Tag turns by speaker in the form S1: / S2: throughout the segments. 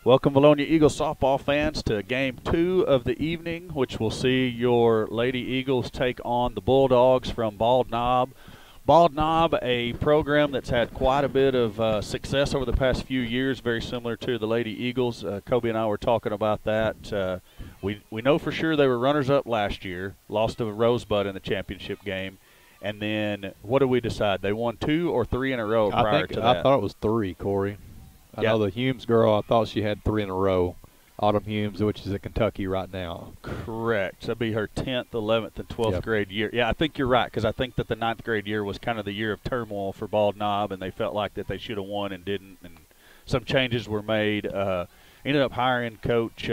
S1: Welcome, Vilonia Eagles softball fans, to Game 2 of the evening, which will see your Lady Eagles take on the Bulldogs from Bald Knob. Bald Knob, a program that's had quite a bit of success over the past few years, very similar to the Lady Eagles. Kobe and I were talking about that. We know for sure they were runners-up last year, lost to Rosebud in the championship game. And then what did we decide? They won 2 or 3 in a row prior to that.
S2: I thought it was 3, Corey. I know the Humes girl, I thought she had 3 in a row. Autumn Humes, which is in Kentucky right now.
S1: Correct. That'd be her 10th, 11th, and 12th grade year. Yeah, I think you're right, because I think that the 9th grade year was kind of the year of turmoil for Bald Knob, and they felt like that they should have won and didn't, and some changes were made. Ended up hiring Coach,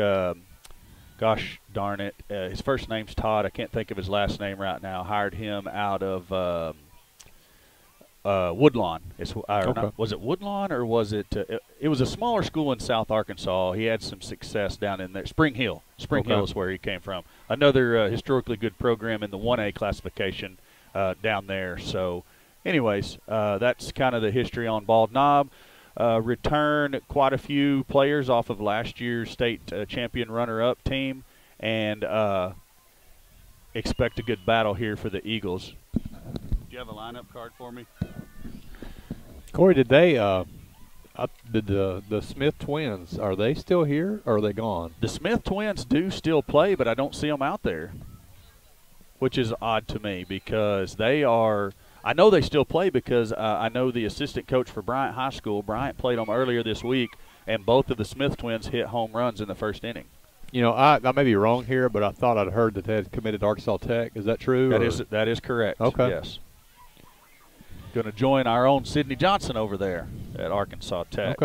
S1: gosh darn it, his first name's Todd. I can't think of his last name right now. Hired him out of Woodlawn. Was it Woodlawn or was it? It was a smaller school in South Arkansas. He had some success down in there. Spring Hill. Spring Hill is where he came from. Another historically good program in the 1A classification down there. So, anyways, that's kind of the history on Bald Knob. Return quite a few players off of last year's state champion runner-up team, and expect a good battle here for the Eagles. Do you have a lineup card for me?
S2: Corey, did they did the Smith twins, are they still here or are they gone?
S1: The Smith twins do still play, but I don't see them out there, which is odd to me because they are – I know they still play because I know the assistant coach for Bryant High School. Bryant played them earlier this week, and both of the Smith twins hit home runs in the first inning.
S2: You know, I may be wrong here, but I thought I'd heard that they had committed to Arkansas Tech. Is that true?
S1: That is correct.
S2: Okay.
S1: Yes. Going to join our own Sydney Johnson over there at Arkansas Tech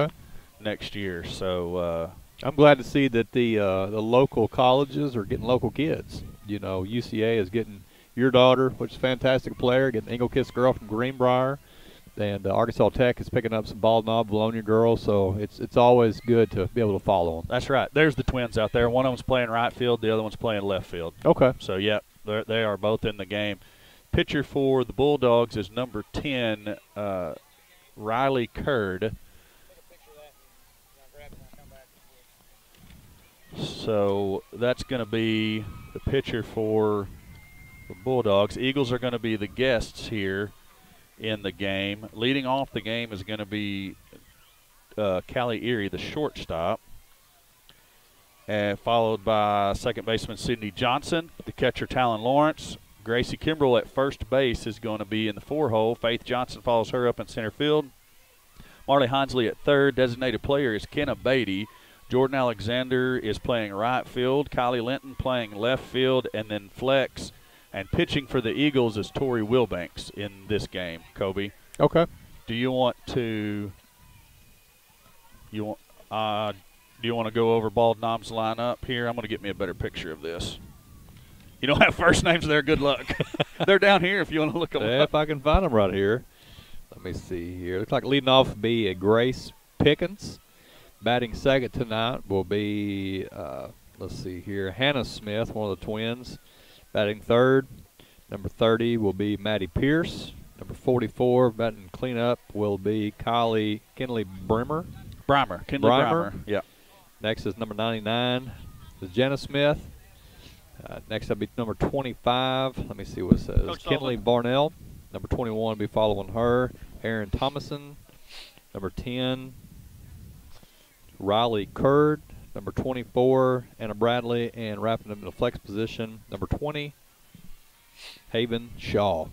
S1: next year. So
S2: I'm glad to see that the local colleges are getting local kids. You know, UCA is getting your daughter, which is a fantastic player, getting Engelkist girl from Greenbrier, and Arkansas Tech is picking up some Bald Knob, Vilonia girls. So it's always good to be able to follow them.
S1: That's right. There's the twins out there. One of them's playing right field, the other one's playing left field.
S2: Okay.
S1: So yeah, they are both in the game. Pitcher for the Bulldogs is number 10, Riley Curd. So that's going to be the pitcher for the Bulldogs. Eagles are going to be the guests here in the game. Leading off the game is going to be Callie Erie, the shortstop, and followed by second baseman Sydney Johnson, the catcher Talon Lawrence. Gracie Kimbrell at first base is going to be in the 4-hole. Faith Johnson follows her up in center field. Marley Hinsley at third. Designated player is Kenna Beatty. Jordan Alexander is playing right field. Kylie Linton playing left field, and then flex. And pitching for the Eagles is Tori Wilbanks in this game, Kobe.
S2: Okay.
S1: Do you want to go over Bald Knob's lineup here? I'm going to get me a better picture of this. You don't have first names there, good luck. They're down here if you want to look them up.
S2: If I can find them right here. Let me see here. Looks like leading off will be a Grace Pickens. Batting second tonight will be, let's see here, Hannah Smith, one of the twins. Batting third, number 30 will be Maddie Pierce. Number 44, batting cleanup will be Kinley Brimmer.
S1: Kinley Brimmer. Yeah.
S2: Next is number 99, is Jenna Smith. Next up will be number 25. Let me see what it says. Kinley Barnell. Number 21 will be following her. Aaron Thomason. Number 10, Riley Curd. Number 24, Anna Bradley. And wrapping them in the flex position, number 20, Haven Shaw.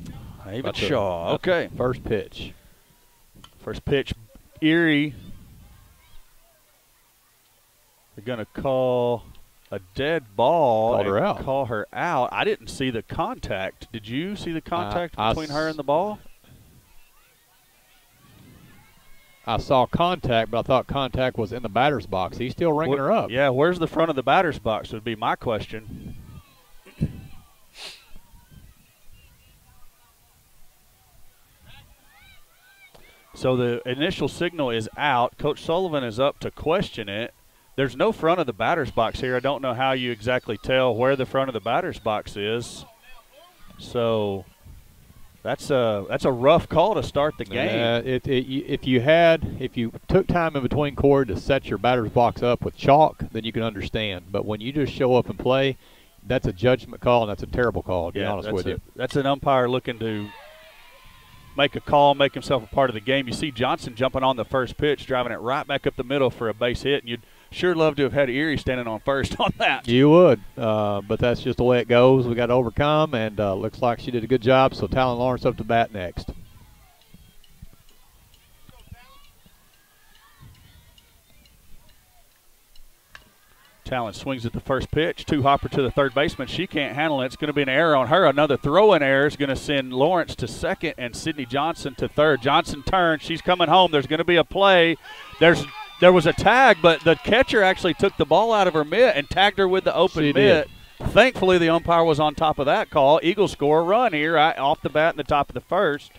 S1: Haven Shaw. Okay.
S2: First pitch.
S1: First pitch. Erie. They're going to call a dead ball. Call her out. I didn't see the contact. Did you see the contact between her and the ball?
S2: I saw contact, but I thought contact was in the batter's box. He's still ringing her up.
S1: Yeah, where's the front of the batter's box would be my question. So the initial signal is out. Coach Sullivan is up to question it. There's no front of the batter's box here. I don't know how you exactly tell where the front of the batter's box is. So That's a rough call to start the game.
S2: If you took time in between, Corey, to set your batter's box up with chalk, then you can understand. But when you just show up and play, that's a judgment call, and that's a terrible call, to be honest with you.
S1: That's an umpire looking to make a call, make himself a part of the game. You see Johnson jumping on the first pitch, driving it right back up the middle for a base hit, and you'd sure love to have had Erie standing on first on that.
S2: You would, but that's just the way it goes. We got to overcome, and looks like she did a good job. So Talon Lawrence up to bat next.
S1: Talon swings at the first pitch. Two-hopper to the third baseman. She can't handle it. It's going to be an error on her. Another throw-in error is going to send Lawrence to second and Sydney Johnson to third. Johnson turns. She's coming home. There's going to be a play. There was a tag, but the catcher actually took the ball out of her mitt and tagged her with the open mitt. Thankfully, the umpire was on top of that call. Eagles score a run here right off the bat in the top of the first.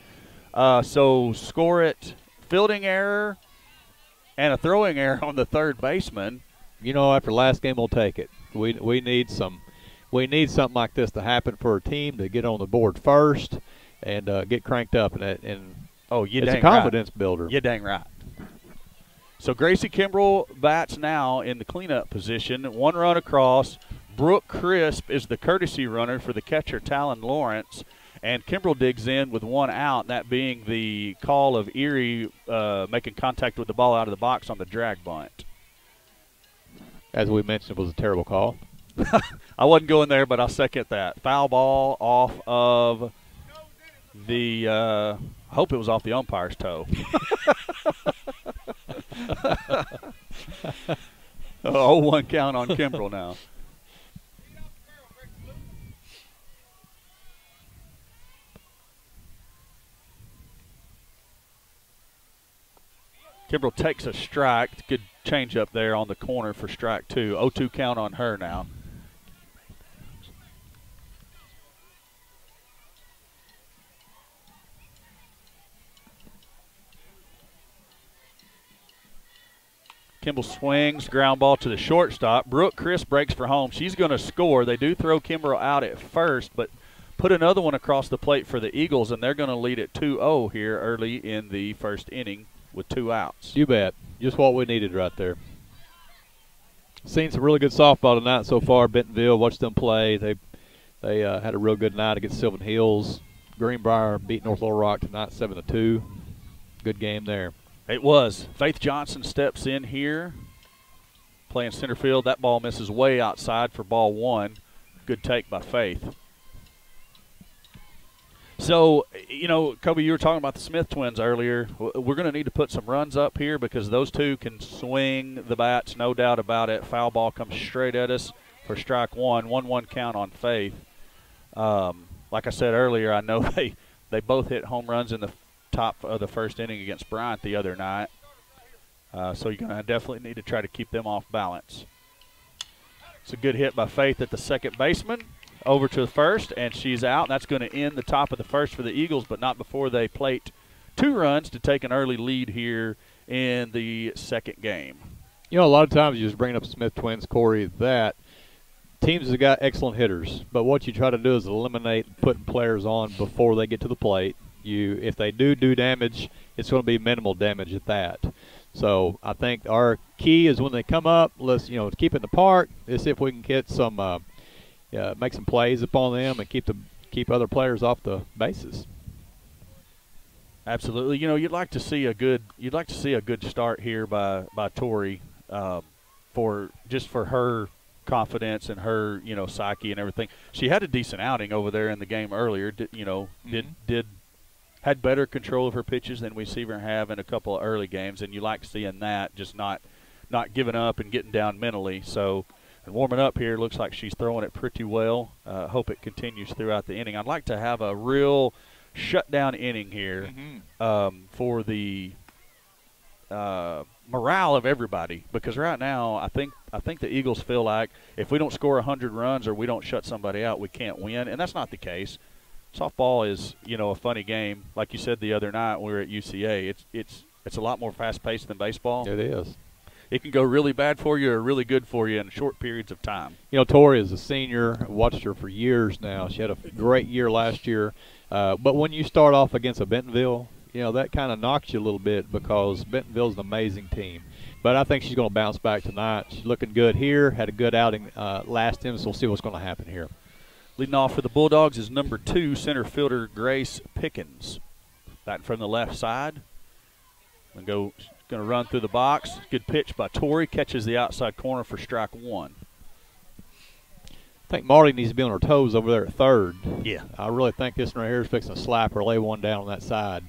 S1: So score it, fielding error and a throwing error on the third baseman.
S2: You know, after last game, we'll take it. We need something like this to happen for a team to get on the board first and get cranked up, and it's a confidence builder.
S1: You're dang right. So Gracie Kimbrell bats now in the cleanup position. One run across. Brooke Crisp is the courtesy runner for the catcher Talon Lawrence, and Kimbrell digs in with one out, that being the call of Erie making contact with the ball out of the box on the drag bunt.
S2: As we mentioned, it was a terrible call.
S1: I wasn't going there, but I'll second that. Foul ball off of the I hope it was off the umpire's toe. 0-1 count on Kimbrell now. Kimbrell takes a strike. Good change up there on the corner for strike two. 0-2 count on her now. Kimbrell swings, ground ball to the shortstop. Brooke Crisp breaks for home. She's going to score. They do throw Kimbrell out at first, but put another one across the plate for the Eagles, and they're going to lead at 2-0 here early in the first inning with 2 outs.
S2: You bet. Just what we needed right there. Seen some really good softball tonight so far. Bentonville, watched them play. They had a real good night against Sylvan Hills. Greenbrier beat North Little Rock tonight 7-2. Good game there.
S1: It was. Faith Johnson steps in here, playing center field. That ball misses way outside for ball one. Good take by Faith. So, you know, Kobe, you were talking about the Smith twins earlier. We're going to need to put some runs up here because those two can swing the bats, no doubt about it. Foul ball comes straight at us for strike one. 1-1 count on Faith. Like I said earlier, I know they both hit home runs in the top of the first inning against Bryant the other night. So you're going to definitely need to try to keep them off balance. It's a good hit by Faith at the second baseman. Over to the first, and she's out. That's going to end the top of the first for the Eagles, but not before they plate 2 runs to take an early lead here in the second game.
S2: You know, a lot of times you just bring up Smith twins, Corey, that teams have got excellent hitters, but what you try to do is eliminate putting players on before they get to the plate. If they do damage, it's going to be minimal damage at that. So I think our key is when they come up, let's keep it in the park. Let's see if we can get some make some plays upon them and keep other players off the bases.
S1: Absolutely. You know, you'd like to see a good start here by Tori for her confidence and her psyche and everything. She had a decent outing over there in the game earlier. Had better control of her pitches than we see her have in a couple of early games, and you like seeing that, just not giving up and getting down mentally. So. And warming up here, looks like she's throwing it pretty well. Hope it continues throughout the inning. I'd like to have a real shutdown inning here for the morale of everybody, because right now I think the Eagles feel like if we don't score 100 runs or we don't shut somebody out, we can't win, and that's not the case. Softball is a funny game. Like you said the other night, we were at UCA. It's a lot more fast-paced than baseball.
S2: It is.
S1: it can go really bad for you or really good for you in short periods of time.
S2: You know, Tori is a senior. I've watched her for years now. She had a great year last year. But when you start off against a Bentonville, you know, that kind of knocks you a little bit because Bentonville's an amazing team. But I think she's going to bounce back tonight. She's looking good here. Had a good outing last time, so we'll see what's going to happen here.
S1: Leading off for the Bulldogs is number 2, center fielder Grace Pickens. Batting from the left side. Going to run through the box. Good pitch by Tori. Catches the outside corner for strike 1.
S2: I think Marley needs to be on her toes over there at third.
S1: Yeah.
S2: I really think this one right here is fixing to slap her, lay one down on that side.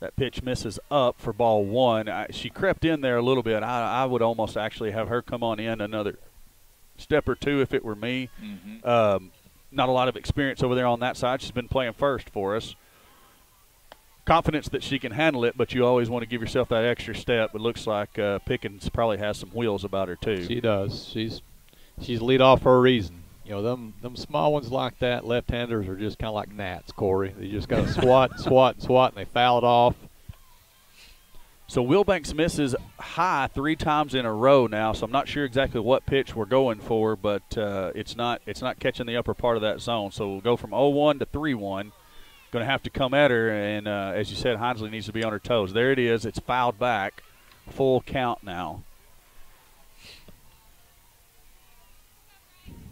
S1: That pitch misses up for ball 1. She crept in there a little bit. I would almost actually have her come on in another step or two if it were me.
S2: Mm-hmm.
S1: Not a lot of experience over there on that side. She's been playing first for us. Confidence that she can handle it, but you always want to give yourself that extra step. It looks like Pickens probably has some wheels about her too.
S2: She does. She's lead off for a reason. You know, them small ones like that, left-handers are just kind of like gnats, Corey. They just got to swat, swat, swat, and they foul it off.
S1: So Wilbanks misses high 3 times in a row now, so I'm not sure exactly what pitch we're going for, but it's not catching the upper part of that zone. So we'll go from 0-1 to 3-1. Going to have to come at her, and as you said, Hinsley needs to be on her toes. There it is. It's fouled back. Full count now.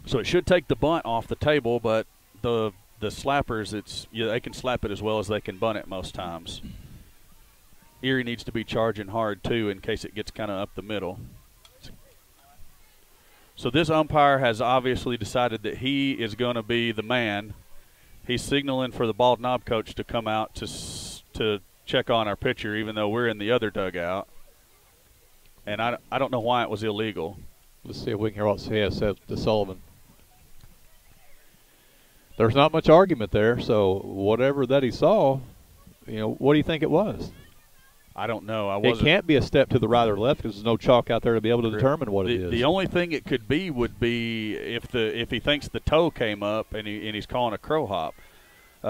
S1: So it should take the bunt off the table, but the slappers, they can slap it as well as they can bunt it most times. Erie needs to be charging hard, too, in case it gets kind of up the middle. So this umpire has obviously decided that he is going to be the man. He's signaling for the bald knob coach to come out to check on our pitcher, even though we're in the other dugout. And I don't know why it was illegal.
S2: Let's see if we can hear what he has said to Sullivan. There's not much argument there, so whatever that he saw, you know, what do you think it was?
S1: I don't know.
S2: It can't be a step to the right or left because there's no chalk out there to be able to determine what it is.
S1: The only thing it could be would be if he thinks the toe came up and he's calling a crow hop.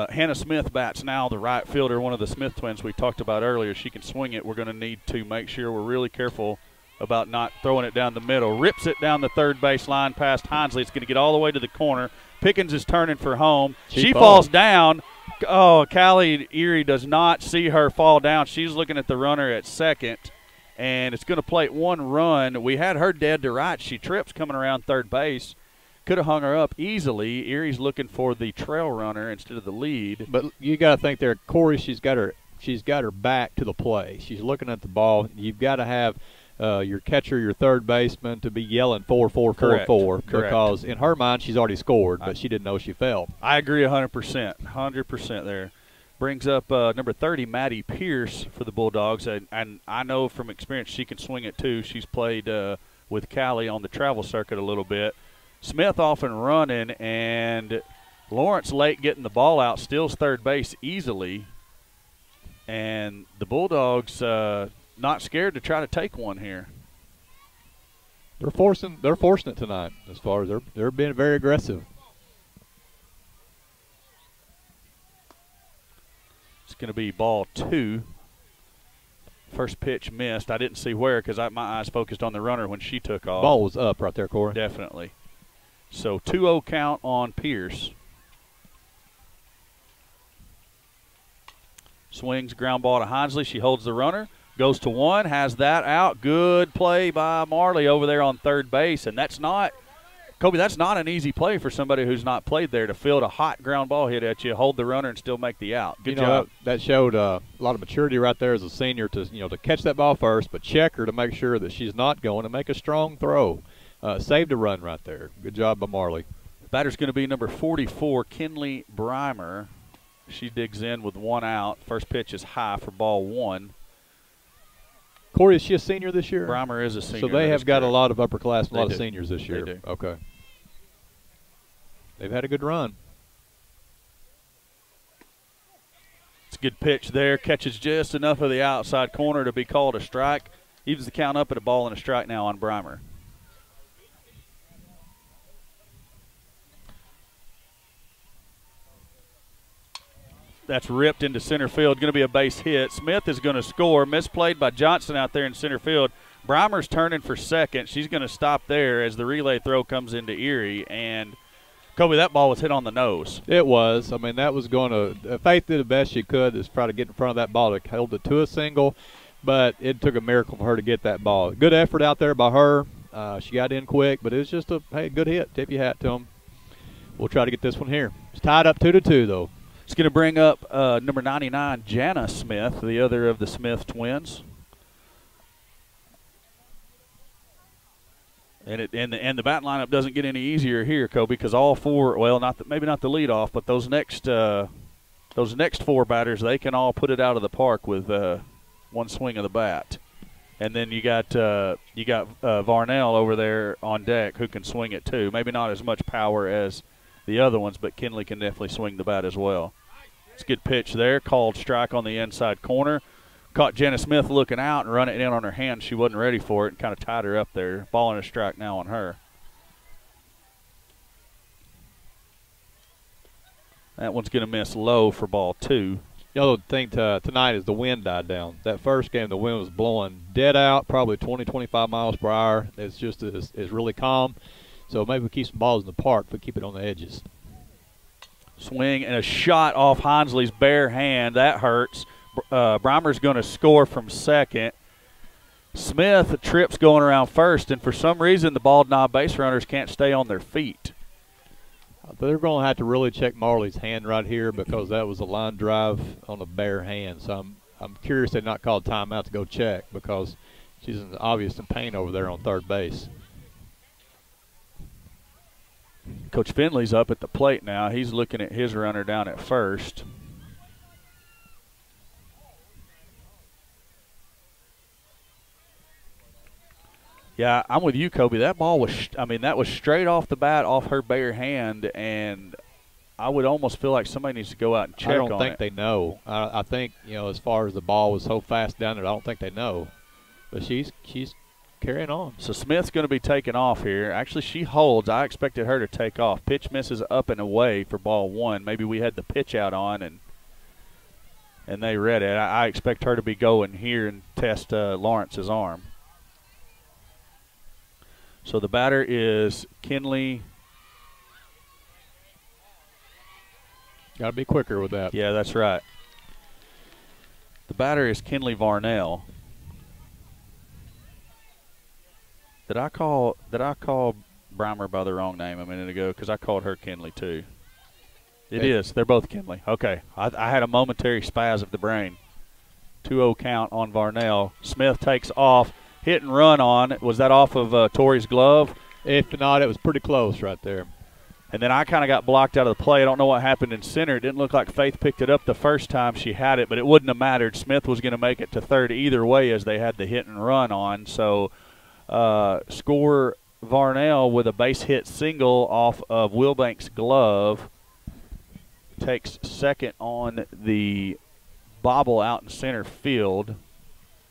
S1: Hannah Smith bats now, the right fielder, one of the Smith twins we talked about earlier. She can swing it. We're going to need to make sure we're really careful about not throwing it down the middle. Rips it down the third base line past Hinsley. It's going to get all the way to the corner. Pickens is turning for home. She falls down. Oh, Callie Erie does not see her fall down. She's looking at the runner at second, and it's going to plate 1 run. We had her dead to right. She trips coming around third base. Could have hung her up easily. Erie's looking for the trail runner instead of the lead.
S2: But you got to think there, Corey, she's got her back to the play. She's looking at the ball. You've got to have your catcher, your third baseman, to be yelling 4-4-4-4 because in her mind she's already scored, but she didn't know she fell.
S1: I agree 100% there. Brings up number 30, Maddie Pierce for the Bulldogs, and I know from experience she can swing it too. She's played with Callie on the travel circuit a little bit. Smith off and running, and Lawrence late getting the ball out, steals third base easily, and the Bulldogs not scared to try to take one here.
S2: They're forcing it tonight. As far as they're being very aggressive.
S1: It's going to be ball 2. First pitch missed. I didn't see where because my eyes focused on the runner when she took off.
S2: Ball was up right there, Corey.
S1: Definitely. So 2-0 count on Pierce. Swings ground ball to Hinsley. She holds the runner. Goes to 1, has that out. Good play by Marley over there on third base. And that's not, Kobe, that's not an easy play for somebody who's not played there to field a hot ground ball hit at you, hold the runner, and still make the out. Good job.
S2: That showed a lot of maturity right there as a senior to catch that ball first, but check her to make sure that she's not going to make a strong throw. Saved a run right there. Good job by Marley.
S1: Batter's going to be number 44, Kinley Breimer. She digs in with 1 out. First pitch is high for ball 1.
S2: Corey, is she a senior this year?
S1: Breimer is a senior.
S2: So they have got a lot of upperclassmen, a lot of seniors this year.
S1: They do.
S2: Okay. They've had a good run.
S1: It's a good pitch there. Catches just enough of the outside corner to be called a strike. Evens the count up at a ball and a strike now on Breimer. That's ripped into center field. Going to be a base hit. Smith is going to score. Misplayed by Johnson out there in center field. Breimer's turning for second. She's going to stop there as the relay throw comes into Erie. And, Kobe, that ball was hit on the nose.
S2: It was. I mean, that was going to – Faith did the best she could to try to get in front of that ball to hold it to a single. But it took a miracle for her to get that ball. Good effort out there by her. She got in quick, but it was just a good hit. Tip your hat to them. We'll try to get this one here. It's tied up 2-2, though.
S1: It's going to bring up number 99, Jana Smith, the other of the Smith twins. And the batting lineup doesn't get any easier here, Kobe, because all four, well, maybe not the leadoff, but those next four batters, they can all put it out of the park with one swing of the bat. And then you got Varnell over there on deck who can swing it too. Maybe not as much power as the other ones, but Kinley can definitely swing the bat as well. It's a good pitch there. Called strike on the inside corner. Caught Jenna Smith looking out and run it in on her hand. She wasn't ready for it and kind of tied her up there. Ball and a strike now on her. That one's going to miss low for ball 2.
S2: The other thing tonight is the wind died down. That first game, the wind was blowing dead out, probably 20, 25 miles per hour. It's just it's really calm. So maybe we keep some balls in the park, but keep it on the edges.
S1: Swing and a shot off Hinsley's bare hand. That hurts. Breimer's going to score from second. Smith trips going around first, and for some reason the bald knob base runners can't stay on their feet.
S2: They're going to have to really check Marley's hand right here because that was a line drive on a bare hand. So I'm curious they're not called timeout to go check because she's in obvious pain over there on third base.
S1: Coach Finley's up at the plate now. He's looking at his runner down at first. Yeah, I'm with you, Kobe. That ball was, that was straight off the bat, off her bare hand, and I would almost feel like somebody needs to go out and check on it.
S2: I don't think they know. I think, as far as the ball was so fast down there, I don't think they know. But she's carrying on.
S1: So Smith's going to be taking off here. Actually, she holds. I expected her to take off. Pitch misses up and away for ball 1. Maybe we had the pitch out on, and they read it. I expect her to be going here and test Lawrence's arm. So the batter is Kinley.
S2: Got to be quicker with that.
S1: Yeah, that's right. The batter is Kinley Varnell. Did I call Breimer by the wrong name a minute ago? Because I called her Kinley too. It is. They're both Kinley. Okay. I had a momentary spaz of the brain. 2-0 count on Varnell. Smith takes off. Hit and run on. Was that off of Tori's glove?
S2: If not, it was pretty close right there.
S1: And then I kind of got blocked out of the play. I don't know what happened in center. It didn't look like Faith picked it up the first time she had it, but it wouldn't have mattered. Smith was going to make it to third either way as they had the hit and run on. So score Varnell with a base hit single off of Wilbank's glove. Takes second on the bobble out in center field.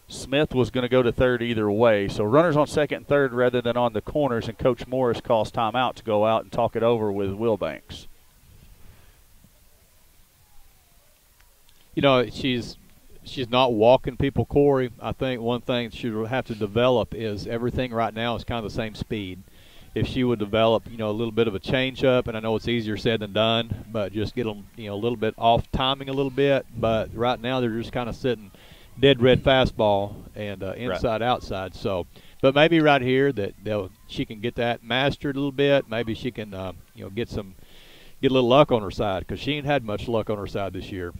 S1: Smith was going to go to third either way. So runners on second and third rather than on the corners, and Coach Morris calls timeout to go out and talk it over with Wilbanks.
S2: She's not walking people, Corey. I think one thing she'll have to develop is everything right now is kind of the same speed. If she would develop, a little bit of a change-up, and I know it's easier said than done, but just get them, a little bit off timing a little bit. But right now they're just kind of sitting dead red fastball and inside outside. So, but maybe right here that she can get that mastered a little bit. Maybe she can get a little luck on her side because she ain't had much luck on her side this year.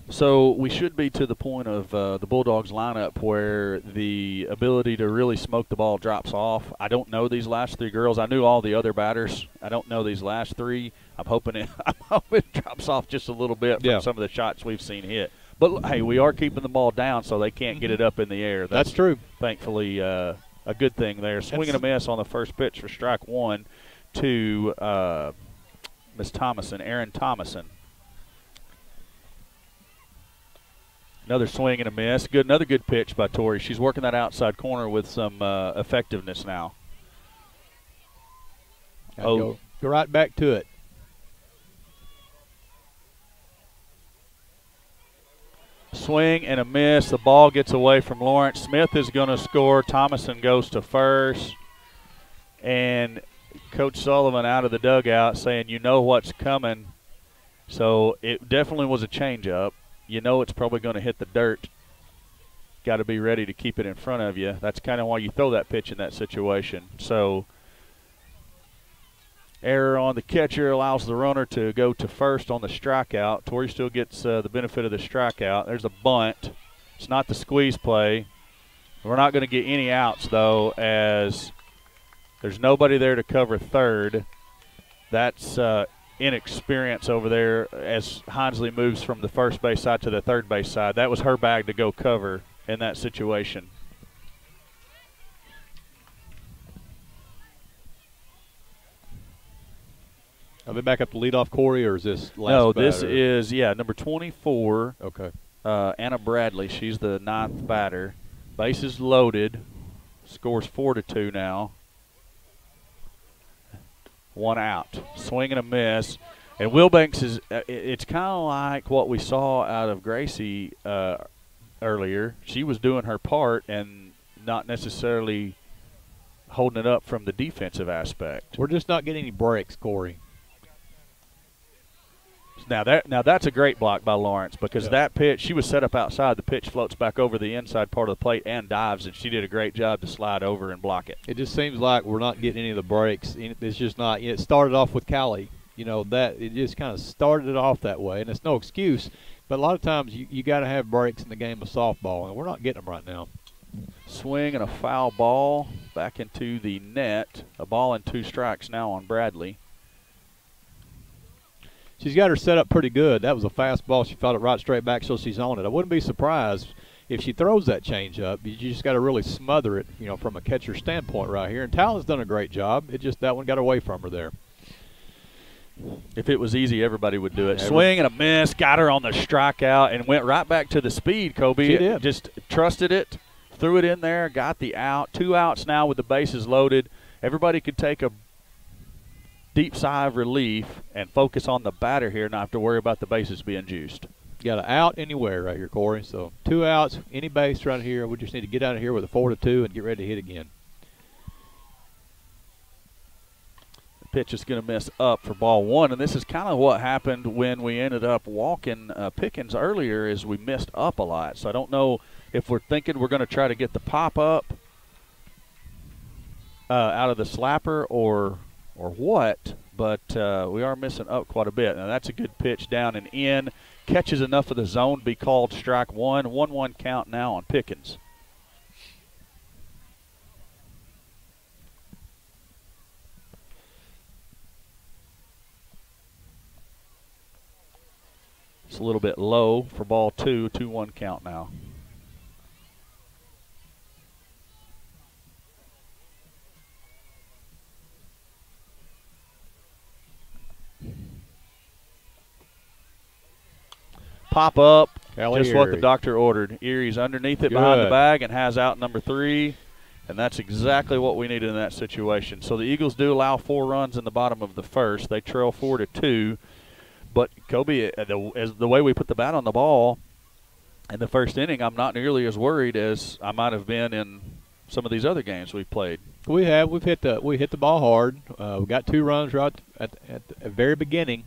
S1: So we should be to the point of the Bulldogs lineup where the ability to really smoke the ball drops off. I don't know these last 3 girls. I knew all the other batters. I don't know these last 3. I'm hoping it drops off just a little bit from some of the shots we've seen hit. But, hey, we are keeping the ball down so they can't get it up in the air.
S2: That's true.
S1: Thankfully, a good thing there. Swing and a miss on the first pitch for strike 1 to Miss Thomason, Erin Thomason. Another swing and a miss. Another good pitch by Tori. She's working that outside corner with some effectiveness now.
S2: Go right back to it.
S1: Swing and a miss. The ball gets away from Lawrence. Smith is going to score. Thomason goes to first. And Coach Sullivan out of the dugout saying, you know what's coming. So it definitely was a changeup. You know it's probably going to hit the dirt. Got to be ready to keep it in front of you. That's kind of why you throw that pitch in that situation. So error on the catcher allows the runner to go to first on the strikeout. Torrey still gets the benefit of the strikeout. There's a bunt. It's not the squeeze play. We're not going to get any outs, though, as there's nobody there to cover third. That's inexperience over there as Hinsley moves from the first base side to the third base side. That was her bag to go cover in that situation.
S2: Are they back up to leadoff, Corey, or is this last
S1: No,
S2: batter?
S1: this is, number 24.
S2: Okay.
S1: Anna Bradley. She's the 9th batter. Bases loaded. Scores 4-2 now. 1 out. Swing and a miss. And Wilbanks is, it's kind of like what we saw out of Gracie earlier. She was doing her part and not necessarily holding it up from the defensive aspect.
S2: We're just not getting any breaks, Corey.
S1: Now that's a great block by Lawrence because that pitch, she was set up outside. The pitch floats back over the inside part of the plate and dives, and she did a great job to slide over and block it.
S2: It just seems like we're not getting any of the breaks. It's just not. It started off with Callie. You know, that it just kind of started it off that way, and it's no excuse. But a lot of times you got to have breaks in the game of softball, and we're not getting them right now.
S1: Swing and a foul ball back into the net. A ball and 2 strikes now on Bradley.
S2: She's got her set up pretty good. That was a fastball. She felt it right straight back, so she's on it. I wouldn't be surprised if she throws that changeup. You just got to really smother it, you know, from a catcher standpoint right here. And Talon's done a great job. It just that one got away from her there.
S1: If it was easy, everybody would do it. Swing and a miss. Got her on the strikeout and went right back to the speed, Kobe.
S2: She did.
S1: Just trusted it, threw it in there, got the out. 2 outs now with the bases loaded. Everybody could take a deep sigh of relief and focus on the batter here, not have to worry about the bases being juiced.
S2: You got an out anywhere right here, Corey. So 2 outs, any base right here. We just need to get out of here with a 4-2 and get ready to hit again.
S1: The pitch is going to miss up for ball 1, and this is kind of what happened when we ended up walking Pickens earlier, is we missed up a lot. So I don't know if we're thinking we're going to try to get the pop up out of the slapper or what, but we are missing up quite a bit. Now that's a good pitch down and in. Catches enough of the zone to be called strike 1. 1-1 count now on Pickens. It's a little bit low for ball 2. 2-1 count now. Pop up, just what the doctor ordered. Erie's underneath it behind the bag and has out number 3, and that's exactly what we needed in that situation. So the Eagles do allow 4 runs in the bottom of the first. They trail 4-2, but Kobe, as the way we put the bat on the ball in the first inning, I'm not nearly as worried as I might have been in some of these other games we've played.
S2: We hit the ball hard. We got 2 runs right at the very beginning.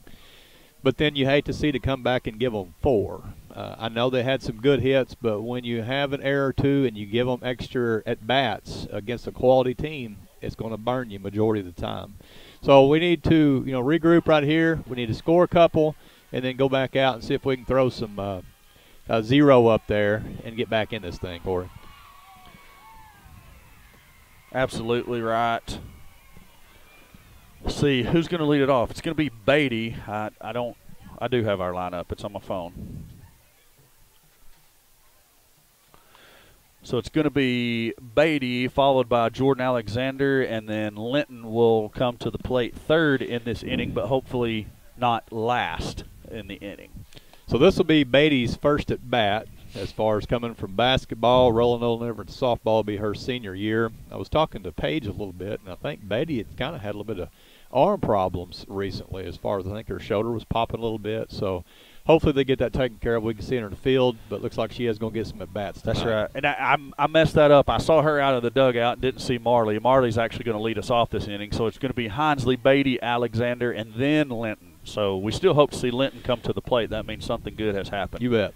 S2: But then you hate to see to come back and give them 4. I know they had some good hits, but when you have an error or 2 and you give them extra at-bats against a quality team, it's going to burn you majority of the time. So we need to, regroup right here. We need to score a couple and then go back out and see if we can throw some 0 up there and get back in this thing, Corey.
S1: Absolutely right. Let's see who's going to lead it off. It's going to be Beatty. I do have our lineup. It's on my phone. So it's going to be Beatty followed by Jordan Alexander, and then Linton will come to the plate third in this inning, but hopefully not last in the inning.
S2: So this will be Beatty's first at bat as far as coming from basketball, rolling over to softball will be her senior year. I was talking to Paige a little bit, and I think Beatty had kind of had a little bit of arm problems recently. As far as I think her shoulder was popping a little bit, so hopefully they get that taken care of. We can see her in the field, but it looks like she is going to get some at bats tonight.
S1: That's right. And I messed that up. I saw her out of the dugout and didn't see Marley. Marley's actually going to lead us off this inning, so it's going to be Hinsley, Beatty, Alexander, and then Linton. So we still hope to see Linton come to the plate. That means something good has happened.
S2: You bet.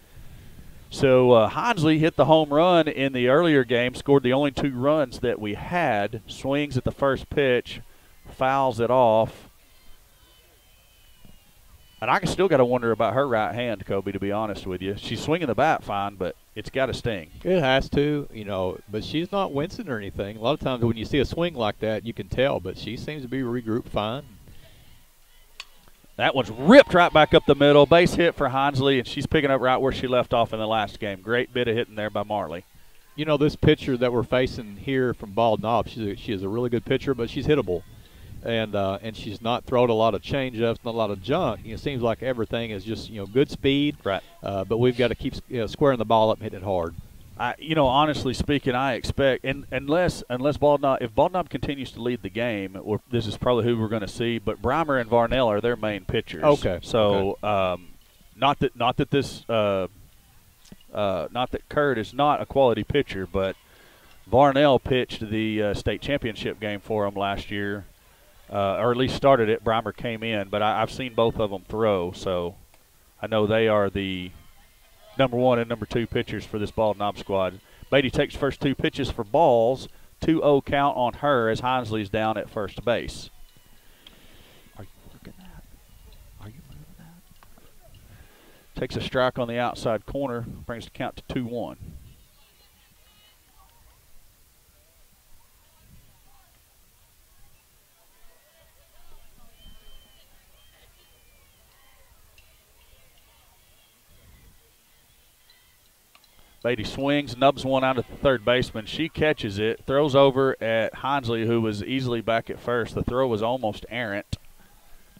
S1: So Hinsley hit the home run in the earlier game, scored the only 2 runs that we had, swings at the first pitch, fouls it off. And I still got to wonder about her right hand, Kobe, to be honest with you. She's swinging the bat fine, but it's got to sting.
S2: It has to, you know, but she's not wincing or anything. A lot of times when you see a swing like that, you can tell, but she seems to be regrouped fine.
S1: That one's ripped right back up the middle. Base hit for Hinsley, and she's picking up right where she left off in the last game. Great bit of hitting there by Marley.
S2: You know, this pitcher that we're facing here from Bald Knob, she is a really good pitcher, but she's hittable. And she's not throwing a lot of change-ups, not a lot of junk. You know, it seems like everything is just, you know, good speed.
S1: Right.
S2: But we've got to keep squaring the ball up and hitting it hard.
S1: You know, honestly speaking, I expect, unless Bald Knob, if Bald Knob continues to lead the game, this is probably who we're going to see. But Breimer and Varnell are their main pitchers.
S2: Okay.
S1: So, not that Kurt is not a quality pitcher, but Varnell pitched the state championship game for them last year, or at least started it. Breimer came in, but I've seen both of them throw, so I know they are the number 1 and number 2 pitchers for this Bald Knob squad. Beatty takes first 2 pitches for balls. 2-0 count on her as Hinsley's down at first base. Are you working that? Are you moving that? Takes a strike on the outside corner, brings the count to 2-1. Beatty swings, nubs one out at the third baseman. She catches it, throws over at Hinsley, who was easily back at first. The throw was almost errant,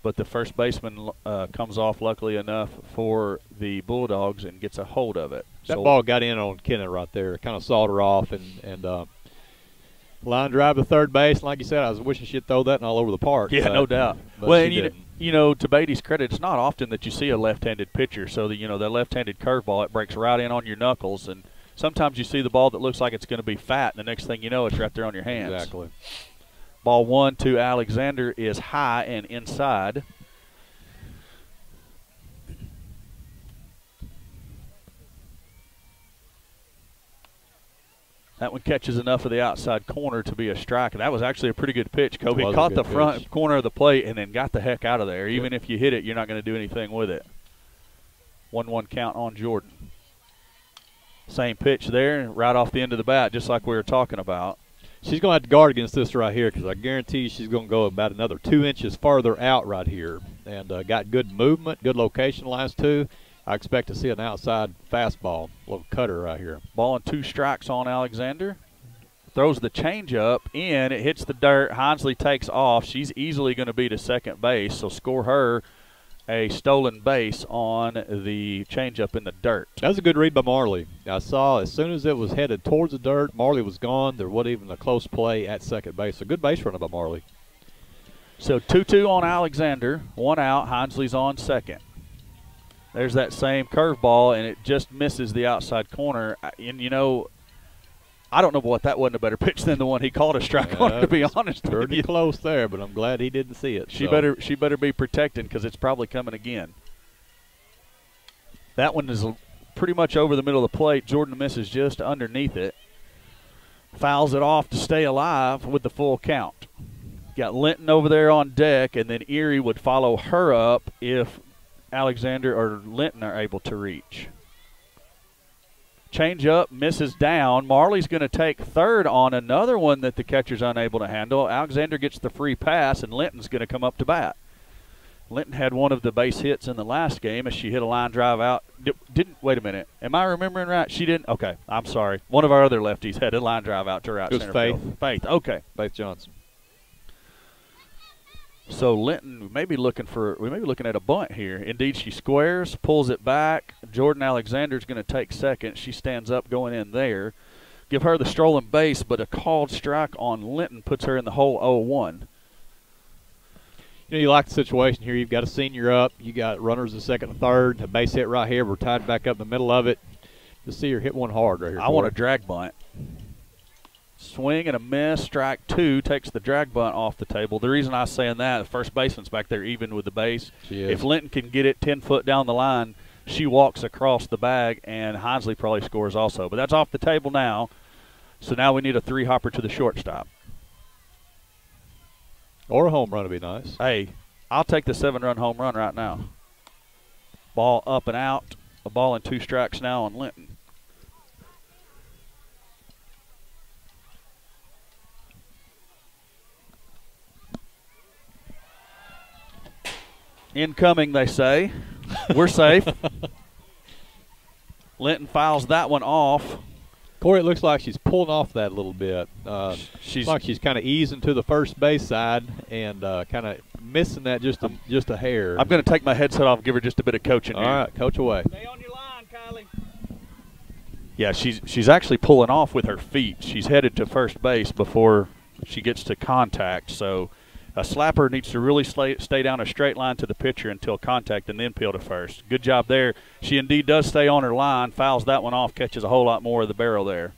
S1: but the first baseman comes off luckily enough for the Bulldogs and gets a hold of it.
S2: That ball got in on Kenna right there. Kind of sawed her off and line drive to third base. Like you said, I was wishing she'd throw that all over the park.
S1: Yeah, no doubt.
S2: Well, and
S1: you know, to Beatty's credit, it's not often that you see a left-handed pitcher. So, the left-handed curveball, it breaks right in on your knuckles. And sometimes you see the ball that looks like it's going to be fat, and the next thing you know, it's right there on your hands.
S2: Exactly.
S1: Ball 1 to Alexander is high and inside. That one catches enough of the outside corner to be a strike. And that was actually a pretty good pitch, Kobe. Caught the front corner of the plate and then got the heck out of there. Even if you hit it, you're not going to do anything with it. 1-1 count on Jordan. Same pitch there, right off the end of the bat, just like we were talking about.
S2: She's going to have to guard against this right here because I guarantee she's going to go about another 2 inches farther out right here. And got good movement, good location last 2. I expect to see an outside fastball, a little cutter right here.
S1: Ball and 2 strikes on Alexander. Throws the changeup in. It hits the dirt. Hinsley takes off. She's easily going to be to second base, so score her a stolen base on the changeup in the dirt.
S2: That was a good read by Marley. I saw as soon as it was headed towards the dirt, Marley was gone. There wasn't even a close play at second base. A good base runner by Marley.
S1: So 2-2 on Alexander. 1 out. Hinsley's on second. There's that same curveball, and it just misses the outside corner. And, you know, I don't know what that wasn't a better pitch than the one he called a strike on, to be honest with you.
S2: Pretty close there, but I'm glad he didn't see it.
S1: She better be protected because it's probably coming again. That one is pretty much over the middle of the plate. Jordan misses just underneath it. Fouls it off to stay alive with the full count. Got Linton over there on deck, and then Erie would follow her up if Alexander or Linton are able to reach. Change up, misses down. Marley's going to take third on another one that the catcher's unable to handle. Alexander gets the free pass, and Linton's going to come up to bat. Linton had one of the base hits in the last game as she hit a line drive out. Wait a minute. Am I remembering right? She didn't? Okay, I'm sorry. One of our other lefties had a line drive out to right center field. Faith, okay.
S2: Faith Johnson.
S1: So Linton, we may be looking at a bunt here. Indeed, she squares, pulls it back. Jordan Alexander's going to take second. She stands up going in there. Give her the strolling base, but a called strike on Linton puts her in the hole 0-1.
S2: You like the situation here. You've got a senior up. You got runners in second and third. A base hit right here. We're tied back up in the middle of it. Just see her hit one hard right here.
S1: I want a drag bunt. Swing and a miss. Strike 2 takes the drag bunt off the table. The reason I'm saying that, the first baseman's back there even with the base. If Linton can get it 10 foot down the line, she walks across the bag, and Hinesley probably scores also. But that's off the table now. So now we need a 3-hopper to the shortstop.
S2: Or a home run would be nice.
S1: Hey, I'll take the 7-run home run right now. Ball up and out. A ball and 2 strikes now on Linton. Incoming, they say. We're safe. Linton fouls that one off.
S2: Corey, it looks like she's pulling off that a little bit.
S1: She's
S2: like she's kind of easing to the first base side and kind of missing that just a hair.
S1: I'm going to take my headset off and give her just a bit of coaching here.
S2: All right, coach away.
S3: Stay on your line, Kylie.
S1: Yeah, she's actually pulling off with her feet. She's headed to first base before she gets to contact. So a slapper needs to really stay down a straight line to the pitcher until contact and then peel to first. Good job there. She indeed does stay on her line, fouls that one off, catches a whole lot more of the barrel there.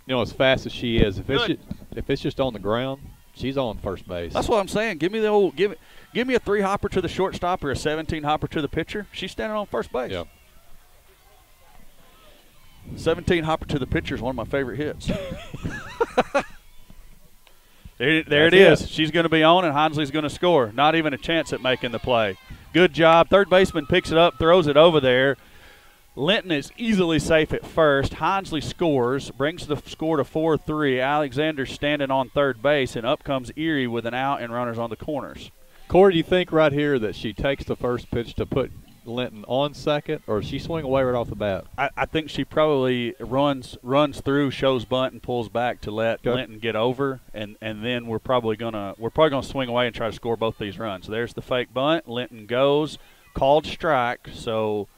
S2: As fast as she is, if it's just on the ground, she's on first base.
S1: That's what I'm saying. Give me the old give me a 3-hopper to the shortstop or a 17-hopper to the pitcher. She's standing on first base.
S2: Yeah.
S1: 17-hopper to the pitcher is one of my favorite hits. There it is. She's going to be on, and Hinesley's going to score. Not even a chance at making the play. Good job. Third baseman picks it up, throws it over there. Linton is easily safe at first. Hinesley scores, brings the score to 4-3. Alexander's standing on third base, and up comes Erie with an out and runners on the corners.
S2: Corey, do you think right here that she takes the first pitch to put Linton on second, or does she swing away right off the bat?
S1: I think she probably runs through, shows bunt, and pulls back to let Linton get over, and then we're probably gonna swing away and try to score both these runs. There's the fake bunt. Linton goes, called strike. So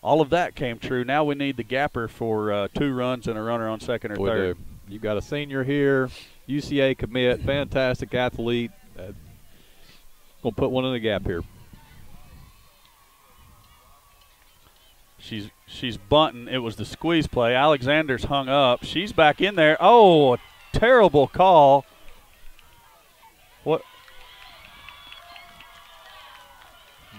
S1: all of that came true. Now we need the gapper for 2 runs and a runner on second or third.
S2: You've got a senior here, UCA commit, fantastic athlete. Gonna put one in the gap here.
S1: She's bunting. It was the squeeze play. Alexander's hung up. She's back in there. Oh, a terrible call. What?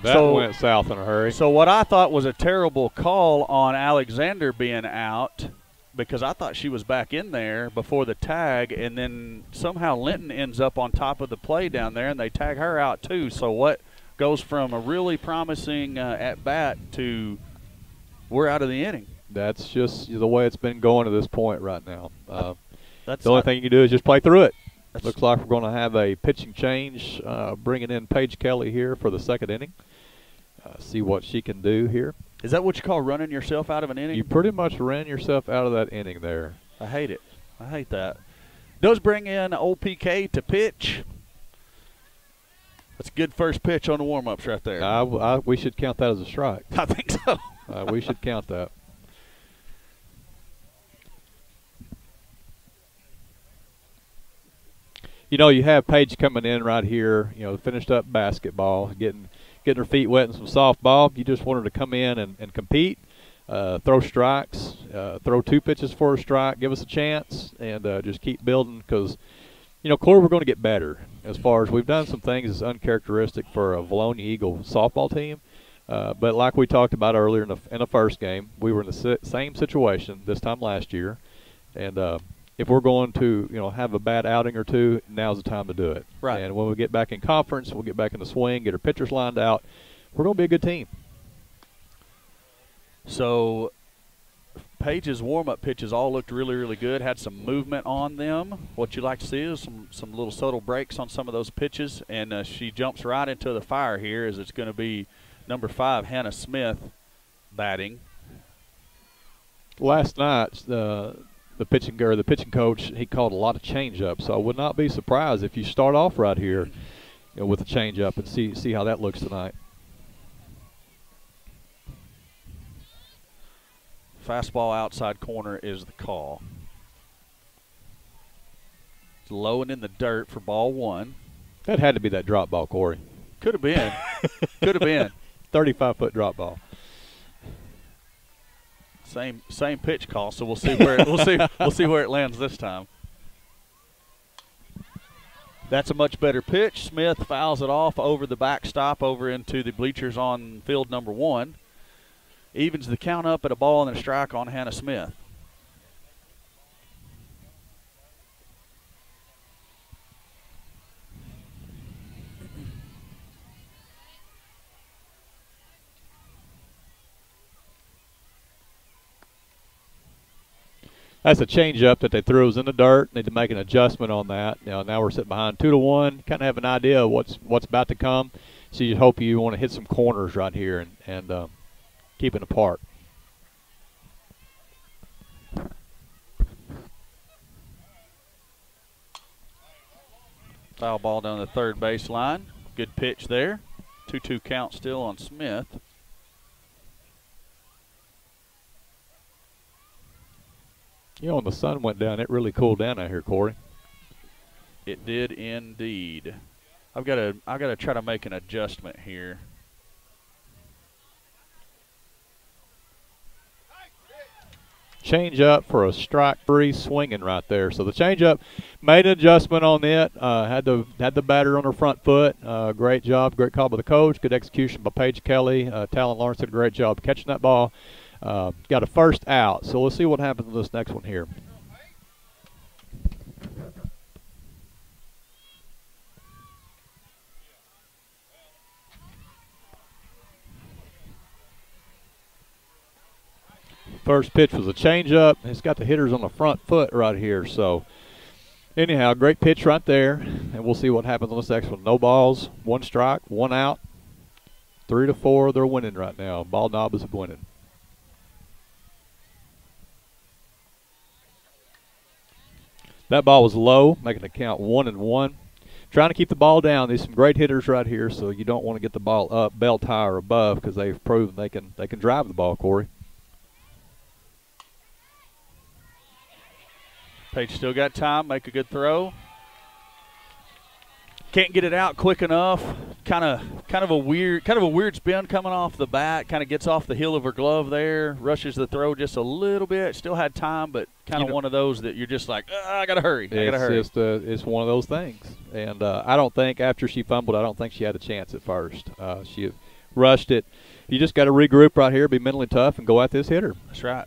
S2: That went south in a hurry.
S1: So what I thought was a terrible call on Alexander being out, because I thought she was back in there before the tag, and then somehow Linton ends up on top of the play down there, and they tag her out too. So what goes from a really promising at-bat to we're out of the inning?
S2: That's just the way it's been going to this point right now.
S1: The
S2: only thing you can do is just play through it. Looks like we're going to have a pitching change, bringing in Paige Kelly here for the second inning. See what she can do here.
S1: Is that what you call running yourself out of an inning?
S2: You pretty much ran yourself out of that inning there.
S1: I hate it. I hate that. Does bring in old PK to pitch. That's a good first pitch on the warm-ups right there.
S2: We should count that as a strike.
S1: I think so.
S2: We should count that. You have Paige coming in right here, finished up basketball, getting her feet wet in some softball. You just want her to come in and compete, throw strikes, throw 2 pitches for a strike, give us a chance, and just keep building because, Corey, we're going to get better as far as we've done some things that's uncharacteristic for a Vilonia Eagle softball team. But like we talked about earlier in the first game, we were in the same situation this time last year. And if we're going to, have a bad outing or two, now's the time to do it.
S1: Right.
S2: And when we get back in conference, we'll get back in the swing, get our pitchers lined out. We're going to be a good team.
S1: So Paige's warm-up pitches all looked really, really good, had some movement on them. What you like to see is some little subtle breaks on some of those pitches, and she jumps right into the fire here as it's going to be number 5, Hannah Smith, batting.
S2: Last night, the pitching coach, he called a lot of change-up, so I would not be surprised if you start off right here with a change-up and see how that looks tonight.
S1: Fastball outside corner is the call. It's low and in the dirt for ball 1.
S2: That had to be that drop ball, Corey.
S1: Could have been. Could have been.
S2: 35-foot drop ball.
S1: Same pitch call, so we'll see where we'll see where it lands this time. That's a much better pitch. Smith fouls it off over the backstop over into the bleachers on field number 1. Evens the count up at a ball and a strike on Hannah Smith.
S2: That's a changeup that they threw. It was in the dirt. Need to make an adjustment on that. Now we're sitting behind 2-1. Kind of have an idea of what's about to come. So you hope you want to hit some corners right here and keep it apart.
S1: Foul ball down the third baseline. Good pitch there. 2-2 count still on Smith.
S2: When the sun went down, it really cooled down out here, Corey.
S1: It did indeed. I've got to try to make an adjustment here.
S2: Change up for a strike 3 swinging right there. So the change up made an adjustment on it. Had the batter on her front foot. Great job, great call by the coach. Good execution by Paige Kelly. Talon Lawrence did a great job catching that ball. Got a first out. So let's see what happens in this next one here. First pitch was a changeup. It's got the hitters on the front foot right here. So anyhow, great pitch right there. And we'll see what happens on this next one. No balls, 1 strike, 1 out. 3-4, they're winning right now. Ball knob is winning. That ball was low, making the count 1-1. Trying to keep the ball down. There's some great hitters right here, so you don't want to get the ball up, belt high or above, because they've proven they can drive the ball, Corey.
S1: Page still got time, make a good throw. Can't get it out quick enough. Kind of a weird spin coming off the bat. Kind of gets off the heel of her glove there. Rushes the throw just a little bit. Still had time, but kind of one of those that you're just like, I gotta hurry. I gotta hurry.
S2: It's one of those things. And I don't think after she fumbled, I don't think she had a chance at first. She rushed it. You just got to regroup right here, be mentally tough, and go at this hitter.
S1: That's right.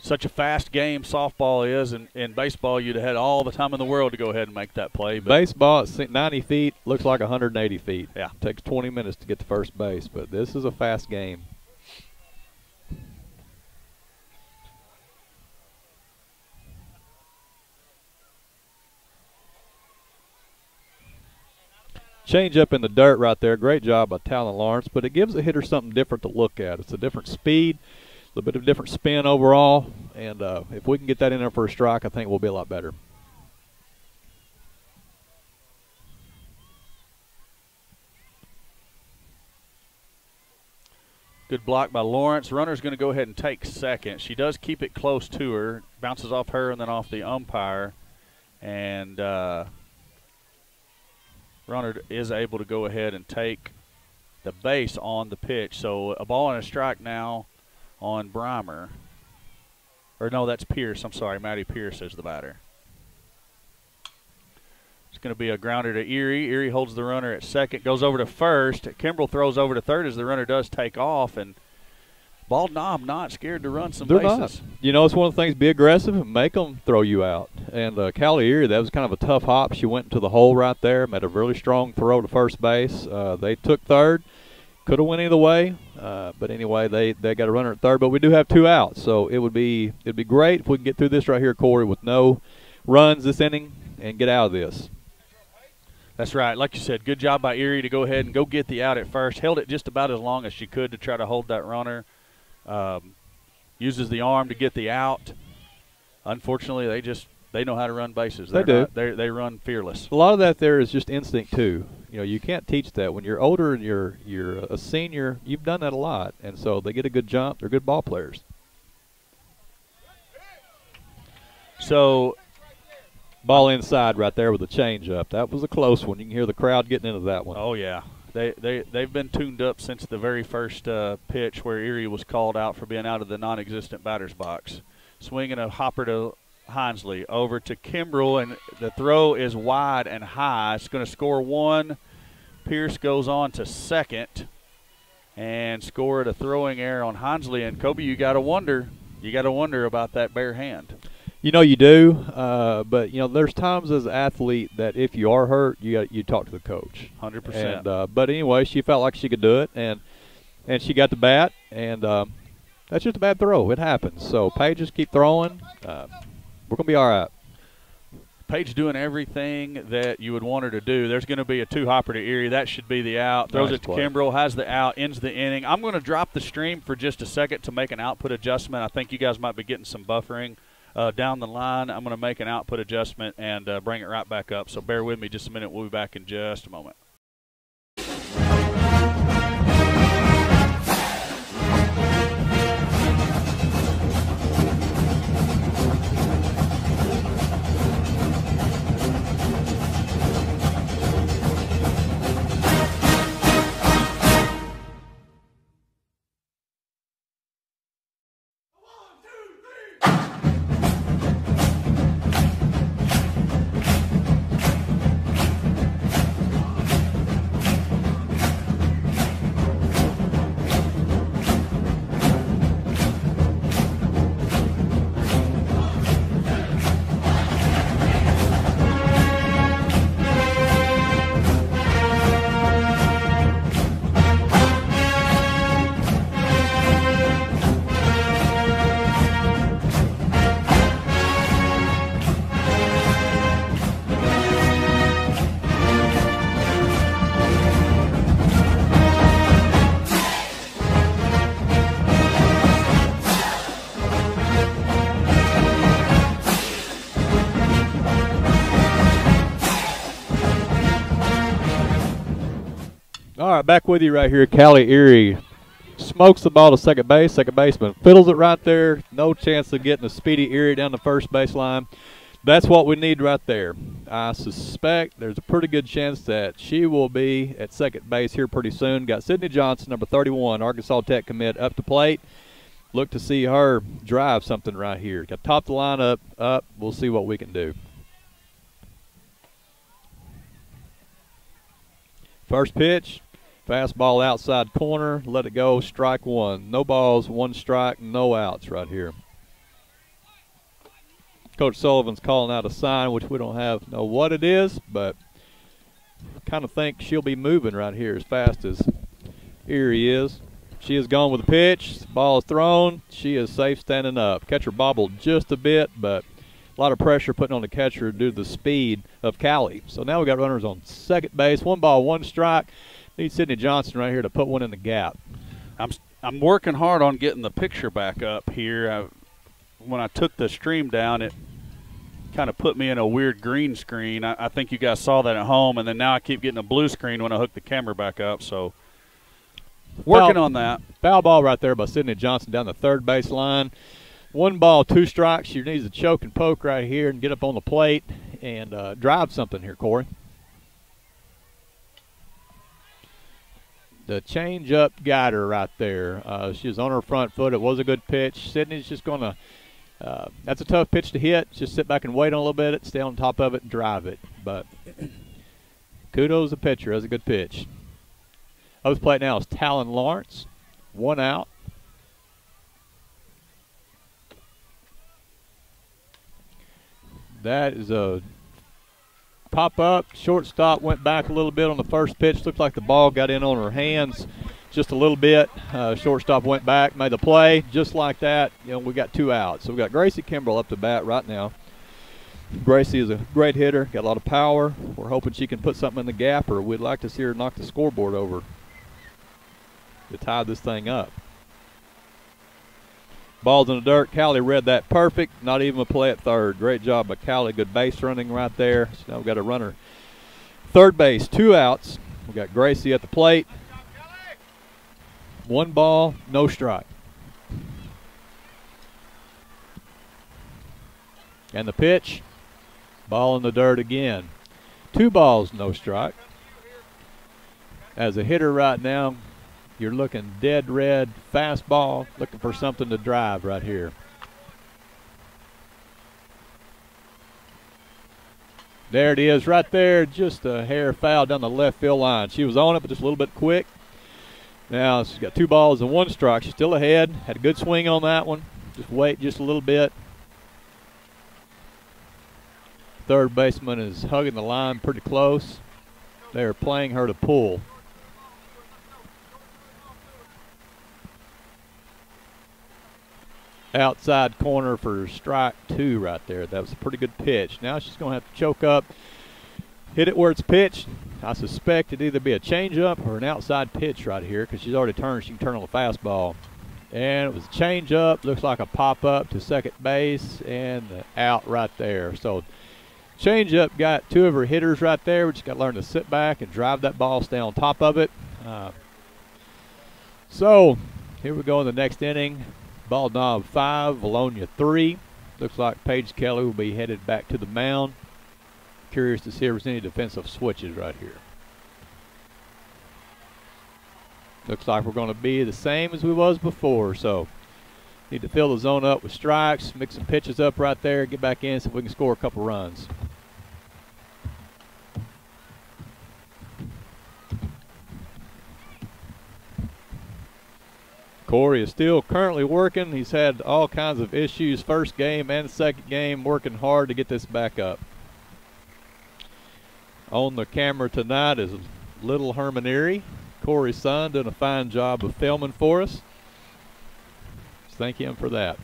S1: Such a fast game softball is, and in baseball you'd have had all the time in the world to go ahead and make that play. But
S2: baseball at 90 feet looks like 180 feet.
S1: Yeah.
S2: It takes 20 minutes to get to first base, but this is a fast game. Change up in the dirt right there. Great job by Talon Lawrence, but it gives the hitter something different to look at. It's a different speed, a little bit of different spin overall, and if we can get that in there for a strike, I think we'll be a lot better.
S1: Good block by Lawrence. Runner's going to go ahead and take second. She does keep it close to her. Bounces off her and then off the umpire. And runner is able to go ahead and take the base on the pitch. So a ball and a strike now on Breimer. Or no, that's Pierce. I'm sorry. Maddie Pierce is the batter. It's going to be a grounder to Erie. Erie holds the runner at second, goes over to first. Kimbrell throws over to third as the runner does take off. And Ball Knob not scared to run some bases.
S2: Not. You know, it's one of the things, be aggressive and make them throw you out. And Callie Erie, that was kind of a tough hop. She went into the hole right there, made a really strong throw to first base. They took third. Could have went either way, but anyway, they got a runner at third. But we do have 2 outs, so it'd be great if we can get through this right here, Corey, with no runs this inning and get out of this.
S1: That's right. Like you said, good job by Erie to go ahead and go get the out at first. Held it just about as long as she could to try to hold that runner. Uses the arm to get the out. Unfortunately, they know how to run bases.
S2: They do.
S1: They run fearless.
S2: A lot of that there is just instinct too. You know, you can't teach that. When you're older and you're a senior, you've done that a lot, and so they get a good jump. They're good ball players.
S1: So
S2: Ball inside right there with a changeup. That was a close one. You can hear the crowd getting into that one.
S1: Oh, yeah. They've been tuned up since the very first pitch where Erie was called out for being out of the non-existent batter's box. Swinging a hopper to Hinesley, over to Kimbrell, and the throw is wide and high. It's going to score one. Pierce goes on to second and scored a throwing error on Hinesley. And Kobe, you got to wonder about that bare hand.
S2: You know you do, but you know there's times as an athlete that if you are hurt, you talk to the coach.
S1: 100%.
S2: But anyway, she felt like she could do it, and she got the bat, and that's just a bad throw. It happens. So Paige, just keep throwing. We're gonna be all right.
S1: Paige doing everything that you would want her to do. There's going to be a two-hopper to Erie. That should be the out. Throws it to Kimbrell, has the out, ends the inning. I'm going to drop the stream for just a second to make an output adjustment. I think you guys might be getting some buffering down the line. I'm going to make an output adjustment and bring it right back up. So bear with me just a minute. We'll be back in just a moment.
S2: All right, back with you right here. Callie Erie smokes the ball to second base. Second baseman fiddles it right there. No chance of getting a speedy Erie down the first baseline. That's what we need right there. I suspect there's a pretty good chance that she will be at second base here pretty soon. Got Sydney Johnson, number 31, Arkansas Tech commit, up to plate. Look to see her drive something right here. Got top the lineup up. We'll see what we can do. First pitch. Fastball outside corner, let it go, strike one. No balls, one strike, no outs right here. Coach Sullivan's calling out a sign, which we don't know what it is, but kind of think she'll be moving right here as fast as Erie is. She is gone with the pitch. The ball is thrown. She is safe standing up. Catcher bobbled just a bit, but a lot of pressure putting on the catcher due to the speed of Callie. So now we got runners on second base. One ball, one strike. Need Sydney Johnson right here to put one in the gap.
S1: I'm working hard on getting the picture back up here. When I took the stream down, it kind of put me in a weird green screen. I think you guys saw that at home, and then now I keep getting a blue screen when I hook the camera back up. So working on that.
S2: Foul ball right there by Sydney Johnson down the third base line. One ball, two strikes. She needs to choke and poke right here and get up on the plate and drive something here, Corey. The change-up got her right there. She was on her front foot. It was a good pitch. Sydney's just going to that's a tough pitch to hit. Just sit back and wait on a little bit, stay on top of it, and drive it. But kudos to the pitcher. That's a good pitch. Up to the plate now is Talon Lawrence. One out. That is a pop-up. Shortstop went back a little bit on the first pitch. Looked like the ball got in on her hands just a little bit. Shortstop went back, made the play. Just like that, you know, we got two outs. So we got Gracie Kimbrell up to bat right now. Gracie is a great hitter, got a lot of power. We're hoping she can put something in the gap, or we'd like to see her knock the scoreboard over to tie this thing up. Ball's in the dirt. Callie read that perfect. Not even a play at third. Great job by Callie. Good base running right there. So now we've got a runner. Third base, two outs. We got Gracie at the plate. One ball, no strike. And the pitch. Ball in the dirt again. 2 balls, no strike. As a hitter right now, you're looking dead red, fastball, looking for something to drive right here. There it is right there, just a hair foul down the left field line. She was on it, but just a little bit quick. Now she's got 2 balls and 1 strike. She's still ahead. Had a good swing on that one. Just wait just a little bit. Third baseman is hugging the line pretty close. They're playing her to pull. Outside corner for strike 2 right there. That was a pretty good pitch. Now she's going to have to choke up, hit it where it's pitched. I suspect it'd either be a changeup or an outside pitch right here because she's already turned. She can turn on the fastball. And it was a changeup. Looks like a pop-up to second base and the out right there. So changeup got 2 of her hitters right there. We just got to learn to sit back and drive that ball, stay on top of it. So here we go in the next inning. Ball knob 5, Vilonia 3. Looks like Paige Kelly will be headed back to the mound. Curious to see if there's any defensive switches right here. Looks like we're going to be the same as we was before, so need to fill the zone up with strikes, mix some pitches up right there, get back in, see if we can score a couple runs. Corey is still currently working. He's had all kinds of issues first game and second game, working hard to get this back up. On the camera tonight is little Herman Erie, Corey's son, doing a fine job of filming for us. Thank him for that.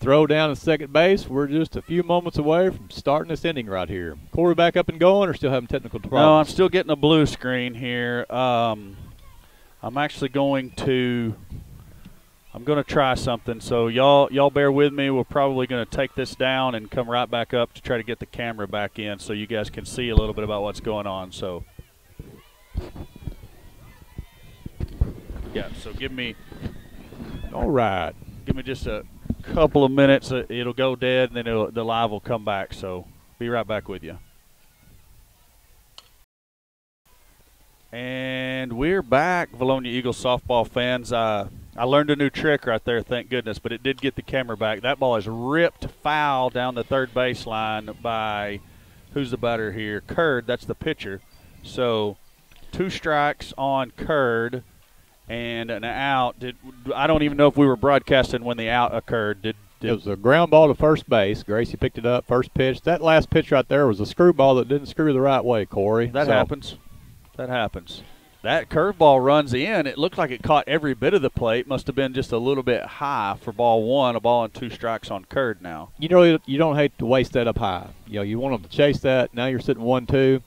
S2: Throw down at second base. We're just a few moments away from starting this inning right here. Corey back up and going or still having technical problems?
S1: No, I'm still getting a blue screen here. I'm actually going to try something. So y'all bear with me. We're probably going to take this down and come right back up to try to get the camera back in so you guys can see a little bit about what's going on. So yeah, so give me just a couple of minutes. It'll go dead, and then the live will come back. So be right back with you. And we're back, Vilonia Eagles softball fans. I learned a new trick right there, thank goodness, but it did get the camera back. That ball is ripped foul down the third baseline by, who's the batter here? Curd, that's the pitcher. So 2 strikes on Curd and an out. I don't even know if we were broadcasting when the out occurred. It
S2: was a ground ball to first base. Gracie picked it up, first pitch. That last pitch right there was a screwball that didn't screw the right way, Corey.
S1: That happens. That happens. That curveball runs in. It looked like it caught every bit of the plate. Must have been just a little bit high for ball 1. A ball and 2 strikes on Curd now.
S2: You know, you don't hate to waste that up high. You know, you want them to chase that. Now you're sitting 1-2.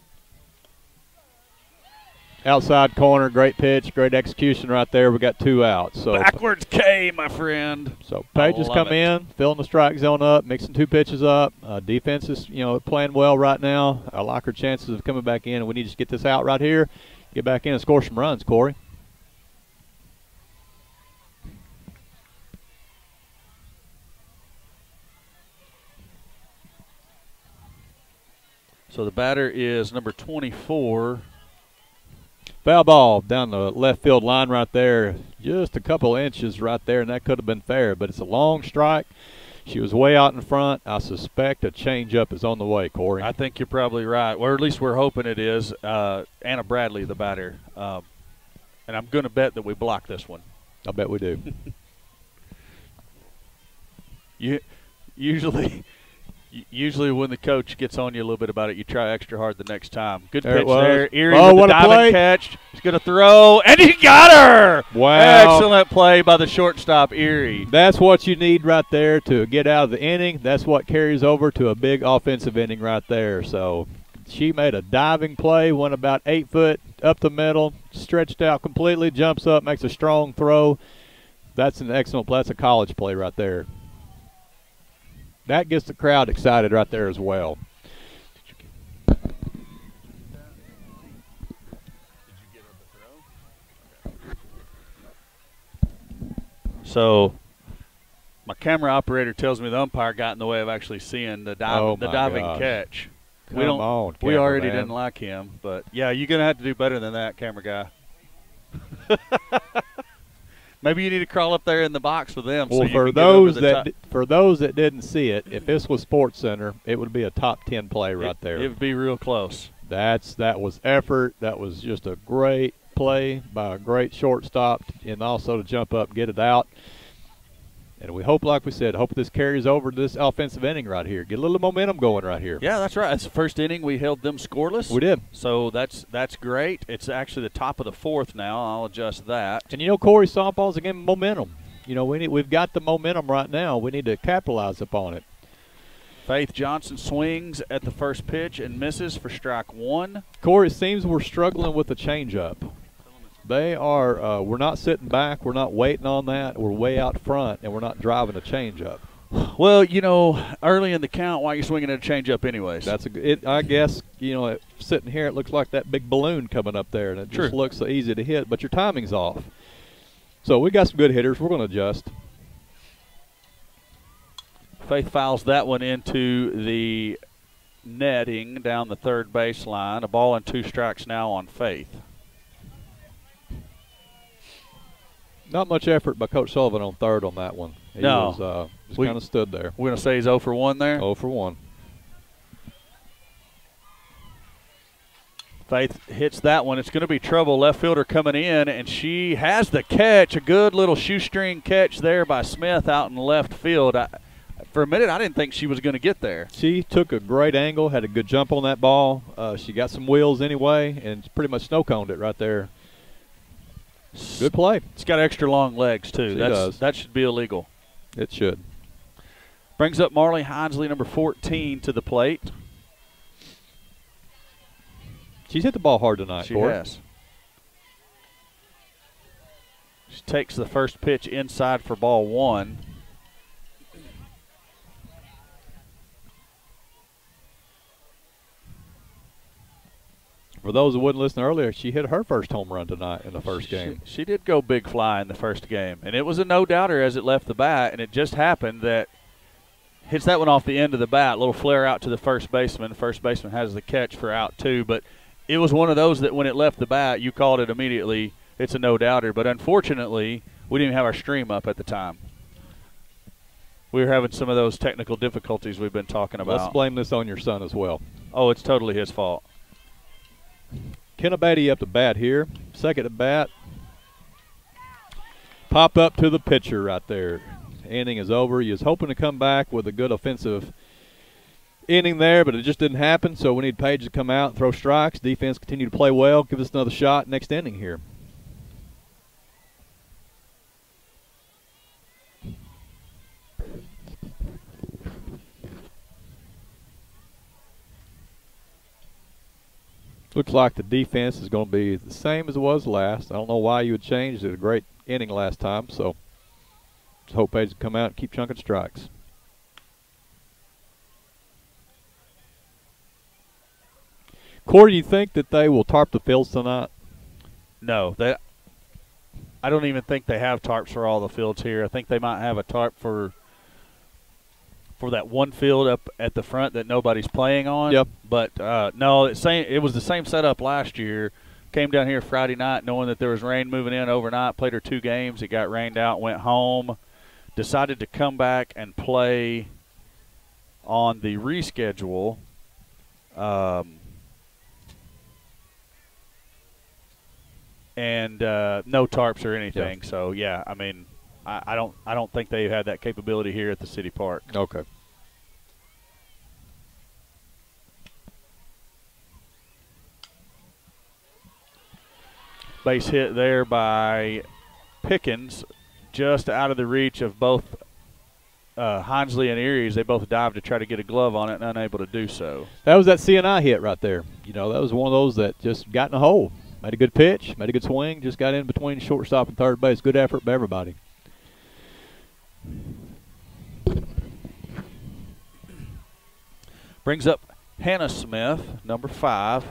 S2: Outside corner, great pitch, great execution right there. We got 2 outs. So
S1: backwards K, my friend.
S2: So Paige has come in, filling the strike zone up, mixing 2 pitches up. Defense is, playing well right now. I like her chances of coming back in, and we need to just get this out right here, get back in and score some runs, Corey.
S1: So the batter is number 24.
S2: Foul ball down the left field line right there. Just a couple inches right there, and that could have been fair, but it's a long strike. She was way out in front. I suspect a changeup is on the way, Corey.
S1: I think you're probably right, or at least we're hoping it is. Anna Bradley, the batter. And I'm going to bet that we block this one.
S2: I bet we do.
S1: Usually when the coach gets on you a little bit about it, you try extra hard the next time. Good
S2: there
S1: pitch there. Erie
S2: with
S1: the diving catch. He's going to throw, and he got her!
S2: Wow.
S1: Excellent play by the shortstop, Erie.
S2: That's what you need right there to get out of the inning. That's what carries over to a big offensive inning right there. So she made a diving play, went about 8 foot up the middle, stretched out completely, jumps up, makes a strong throw. That's an excellent play. That's a college play right there. That gets the crowd excited right there as well.
S1: So my camera operator tells me the umpire got in the way of actually seeing the diving catch.
S2: We
S1: already didn't like him, but yeah, you're gonna have to do better than that, camera guy. Maybe you need to crawl up there in the box with them.
S2: Well,
S1: so
S2: for those that didn't see it, if this was Sports Center, it would be a top 10 play right there.
S1: It would be real close.
S2: That was effort. That was just a great play by a great shortstop, and also to jump up and get it out. And we hope, like we said, hope this carries over to this offensive inning right here. Get a little momentum going right here.
S1: Yeah, that's right. It's the first inning. We held them scoreless.
S2: We did.
S1: So that's great. It's actually the top of the fourth now. I'll adjust that.
S2: And, you know, Corey, softball's again momentum. You know, we've got the momentum right now. We need to capitalize upon it.
S1: Faith Johnson swings at the first pitch and misses for strike one.
S2: Corey, it seems we're struggling with the changeup. They are. We're not sitting back. We're not waiting on that. We're way out front, and we're not driving a changeup.
S1: Well, you know, early in the count, why are you swinging at a changeup anyways?
S2: That's I guess, you know, sitting here, it looks like that big balloon coming up there, and it just looks so easy to hit, but your timing's off. So we got some good hitters. We're going to adjust.
S1: Faith fouls that one into the netting down the third baseline. A ball and 2 strikes now on Faith.
S2: Not much effort by Coach Sullivan on third on that one. He was just kind of stood there.
S1: We're going to say he's 0 for 1 there?
S2: 0 for 1.
S1: Faith hits that one. It's going to be trouble. Left fielder coming in, and she has the catch. A good little shoestring catch there by Smith out in left field. For a minute, I didn't think she was going to get there.
S2: She took a great angle, had a good jump on that ball. She got some wheels anyway, and pretty much snow-coned it right there. Good play.
S1: It's got extra long legs, too. That should be illegal.
S2: It should.
S1: Brings up Marley Hinesley, number 14, to the plate.
S2: She's hit the ball hard tonight.
S1: She has. She takes the first pitch inside for ball 1.
S2: For those who wouldn't listen earlier, she hit her first home run tonight in the first game.
S1: She did go big fly in the first game, and it was a no-doubter as it left the bat, and it just happened that hits that one off the end of the bat, a little flare out to the first baseman. The first baseman has the catch for out 2, but it was one of those that when it left the bat, you called it immediately, it's a no-doubter. But unfortunately, we didn't even have our stream up at the time. We were having some of those technical difficulties we've been talking about.
S2: Let's blame this on your son as well.
S1: Oh, it's totally his fault.
S2: Kennebady up to bat here. Second at bat. Pop up to the pitcher right there. Inning is over. He was hoping to come back with a good offensive inning there, but it just didn't happen. So we need Page to come out and throw strikes. Defense continue to play well. Give us another shot next inning here. Looks like the defense is going to be the same as it was last. I don't know why you would change. It was a great inning last time, so just hope Page will come out and keep chunking strikes. Corey, do you think that they will tarp the fields tonight?
S1: No. I don't even think they have tarps for all the fields here. I think they might have a tarp for that one field up at the front that nobody's playing on.
S2: Yep.
S1: But no, it was the same setup last year. Came down here Friday night knowing that there was rain moving in overnight. Played her 2 games. It got rained out. Went home. Decided to come back and play on the reschedule. And no tarps or anything.
S2: Yep.
S1: So yeah, I mean, I don't think they had that capability here at the city park.
S2: Okay.
S1: Base hit there by Pickens, just out of the reach of both Hinesley and Eries. They both dived to try to get a glove on it and unable to do so.
S2: That was that CNI hit right there. You know, that was one of those that just got in a hole. Made a good pitch, made a good swing, just got in between shortstop and third base. Good effort by everybody.
S1: Brings up Hannah Smith, number 5.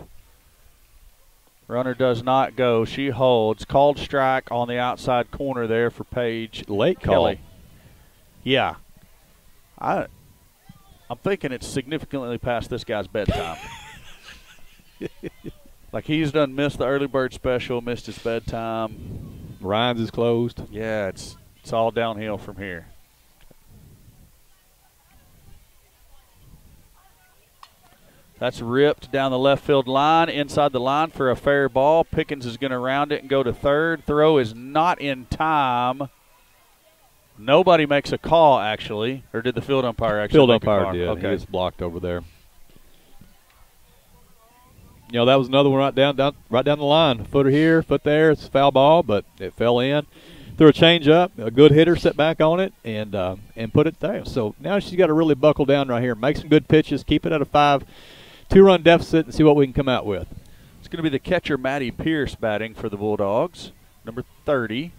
S1: Runner does not go. She holds. Called strike on the outside corner there for Paige.
S2: Late
S1: Kelly.
S2: call.
S1: Yeah. I'm thinking it's significantly past this guy's bedtime. Like he's done missed the early bird special, missed his bedtime.
S2: Ryan's is closed.
S1: Yeah, it's all downhill from here. That's ripped down the left field line, inside the line for a fair ball. Pickens is going to round it and go to third. Throw is not in time. Nobody makes a call, actually. Or did the field umpire actually
S2: Field
S1: make a call?
S2: umpire did.
S1: Okay.
S2: He was blocked over there. You know, that was another one right down the line. Footer here, foot there. It's a foul ball, but it fell in. Threw a change up. A good hitter set back on it and put it there. So now she's got to really buckle down right here. Make some good pitches. Keep it at a 5-2-run deficit and see what we can come out with.
S1: It's going to be the catcher, Maddie Pierce, batting for the Bulldogs, number 30.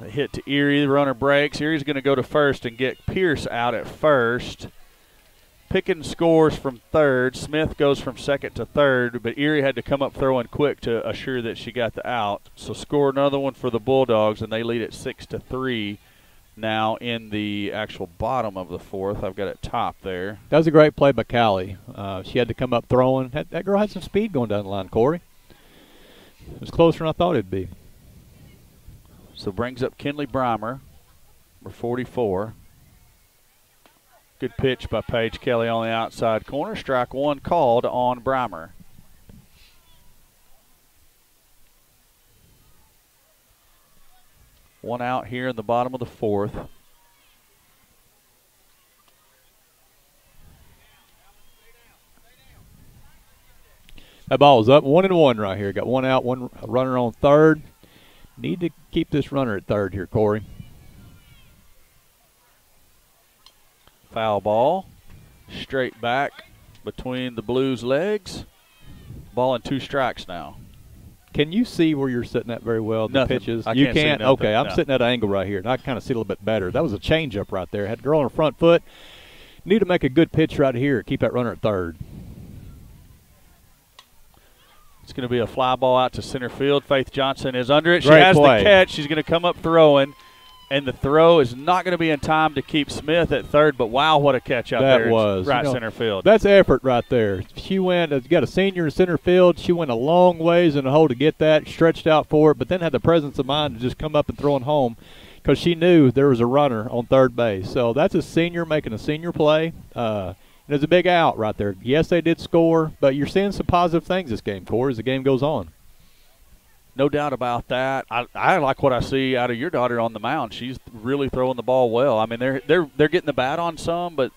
S1: A hit to Erie. The runner breaks. Erie's going to go to first and get Pierce out at first. Pickens scores from third. Smith goes from second to third, but Erie had to come up throwing quick to assure that she got the out. So score another one for the Bulldogs, and they lead at 6-3 now in the actual bottom of the 4th. I've got it top there.
S2: That was a great play by Callie. She had to come up throwing. That girl had some speed going down the line, Corey. It was closer than I thought it'd be.
S1: So brings up Kinley Breimer, number 44. Good pitch by Paige Kelly on the outside corner. Strike 1 called on Breimer. One out here in the bottom of the 4th.
S2: That ball is up 1-1 right here. Got one out, one runner on third. Need to keep this runner at third here, Corey.
S1: Foul ball. Straight back between the Blues' legs. Ball and 2 strikes now.
S2: Can you see where you're sitting at very well? The
S1: Nothing.
S2: pitches?
S1: I
S2: You
S1: can't see
S2: can't?
S1: nothing,
S2: Okay, I'm
S1: no.
S2: sitting at an angle right here, and I kind of see a little bit better. That was a changeup right there. Had a girl on her front foot. Need to make a good pitch right here. Keep that runner at third.
S1: It's going to be a fly ball out to center field. Faith Johnson is under it. She
S2: Great
S1: has
S2: play.
S1: the catch. She's going to come up throwing, and the throw is not going to be in time to keep Smith at third, but wow, what a catch out
S2: That
S1: there.
S2: was.
S1: Right
S2: You know,
S1: center field.
S2: That's effort right there. She went, got a senior in center field. She went a long ways in the hole to get that, stretched out for it, but then had the presence of mind to just come up and throw it home because she knew there was a runner on third base. So that's a senior making a senior play. There's a big out right there. Yes, they did score, but you're seeing some positive things this game, Corey, as the game goes on.
S1: No doubt about that. I like what I see out of your daughter on the mound. She's really throwing the ball well. I mean, they're getting the bat on some, but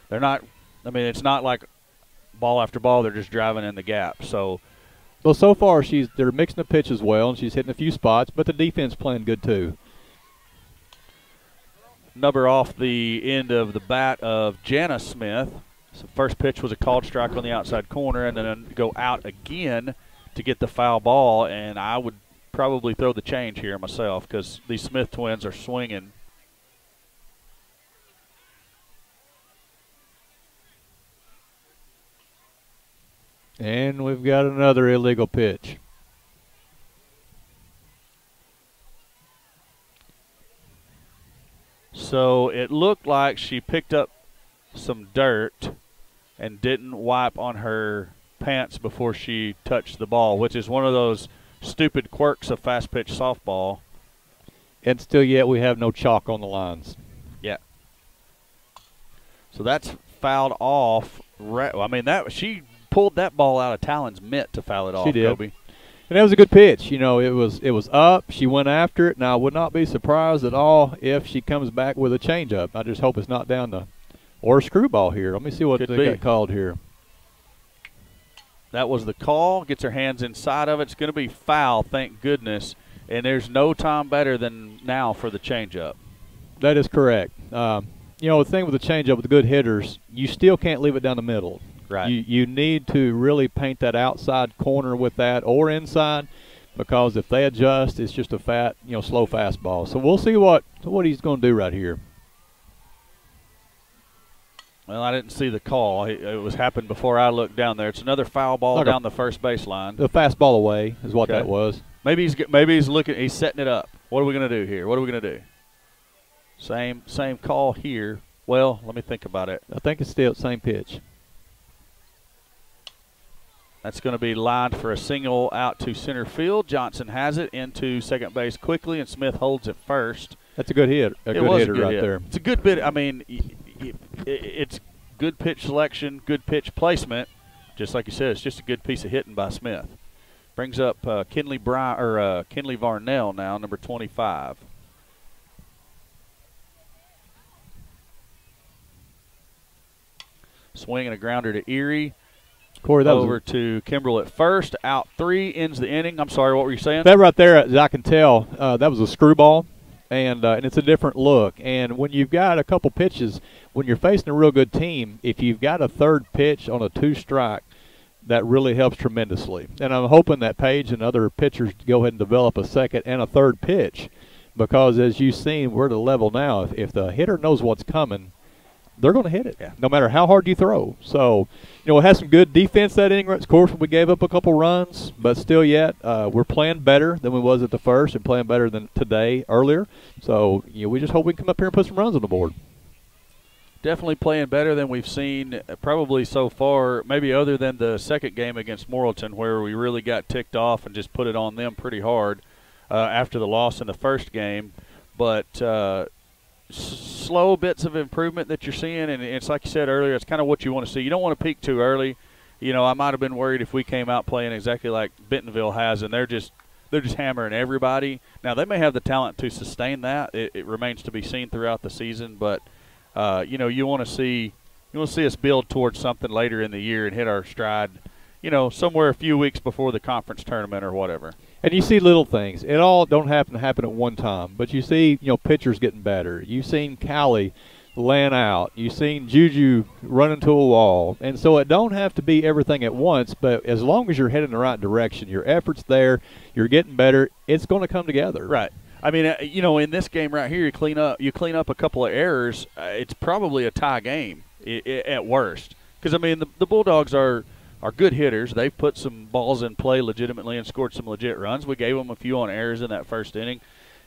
S1: they're not. I mean, it's not like ball after ball. They're just driving in the gap. So,
S2: well, so far they're mixing the pitches well, and she's hitting a few spots, but the defense playing good too.
S1: number off the end of the bat of Jana Smith. So first pitch was a called strike on the outside corner, and then go out again to get the foul ball. And I would probably throw the change here myself because these Smith twins are swinging.
S2: And we've got another illegal pitch.
S1: So it looked like she picked up some dirt and didn't wipe on her pants before she touched the ball, which is one of those stupid quirks of fast pitch softball.
S2: And still yet we have no chalk on the lines.
S1: Yeah. So that's fouled off. I mean, she pulled that ball out of Talon's mitt to foul it off,
S2: She did.
S1: Kobe.
S2: And that was a good pitch. You know, it was up. She went after it. Now, I would not be surprised at all if she comes back with a changeup. I just hope it's not down to or a screwball here. Let me see what
S1: Could
S2: they
S1: be.
S2: got called here.
S1: That was the call. Gets her hands inside of it. It's going to be foul, thank goodness. And there's no time better than now for the changeup.
S2: That is correct. You know, the thing with the changeup with the good hitters, you still can't leave it down the middle.
S1: Right.
S2: You need to really paint that outside corner with that or inside, because if they adjust, it's just a slow fastball. So we'll see what he's going to do right here.
S1: Well, I didn't see the call. It was happened before I looked down there. It's another foul ball down the first baseline.
S2: The fastball away is what that was.
S1: Maybe he's looking. He's setting it up. What are we going to do here? What are we going to do? Same call here. Well, let me think about it.
S2: I think it's still the same pitch.
S1: That's going to be lined for a single out to center field. Johnson has it into second base quickly, and Smith holds it first.
S2: That's a good hit. A good hitter right there.
S1: It's a good bit. I mean, it's good pitch selection, good pitch placement. Just like you said, it's just a good piece of hitting by Smith. Brings up Kenley Varnell now, number 25. Swing and a grounder to Erie.
S2: Corey, that
S1: over to Kimbrell at first. Out 3, ends the inning. I'm sorry, what were you saying?
S2: That right there, as I can tell, that was a screwball, and it's a different look. And when you've got a couple pitches, when you're facing a real good team, if you've got a third pitch on a 2-strike, that really helps tremendously. And I'm hoping that Page and other pitchers go ahead and develop a second and a third pitch, because as you've seen, we're at a level now. If the hitter knows what's coming, they're going to hit it, no matter how hard you throw. So, it has some good defense that inning. Of course, we gave up a couple runs, but still yet we're playing better than we was at the first and playing better than today earlier. So, we just hope we can come up here and put some runs on the board.
S1: Definitely playing better than we've seen probably so far, maybe other than the second game against Morrilton, where we really got ticked off and just put it on them pretty hard after the loss in the first game. But slow bits of improvement that you're seeing, and it's like you said earlier, it's kind of what you want to see. You don't want to peak too early. I might have been worried if we came out playing exactly like Bentonville has, and they're just hammering everybody. Now, they may have the talent to sustain that. It remains to be seen throughout the season, but you want to see us build towards something later in the year and hit our stride, somewhere a few weeks before the conference tournament or whatever.
S2: And you see little things. It all don't happen at one time, but you see, pitchers getting better. You've seen Callie laying out. You've seen Juju run into a wall. And so it don't have to be everything at once, but as long as you're heading in the right direction, your effort's there, you're getting better, it's going to come together.
S1: Right. I mean, in this game right here, you clean up a couple of errors. It's probably a tie game at worst. Because, I mean, the Bulldogs are good hitters. They've put some balls in play legitimately and scored some legit runs. We gave them a few on errors in that first inning.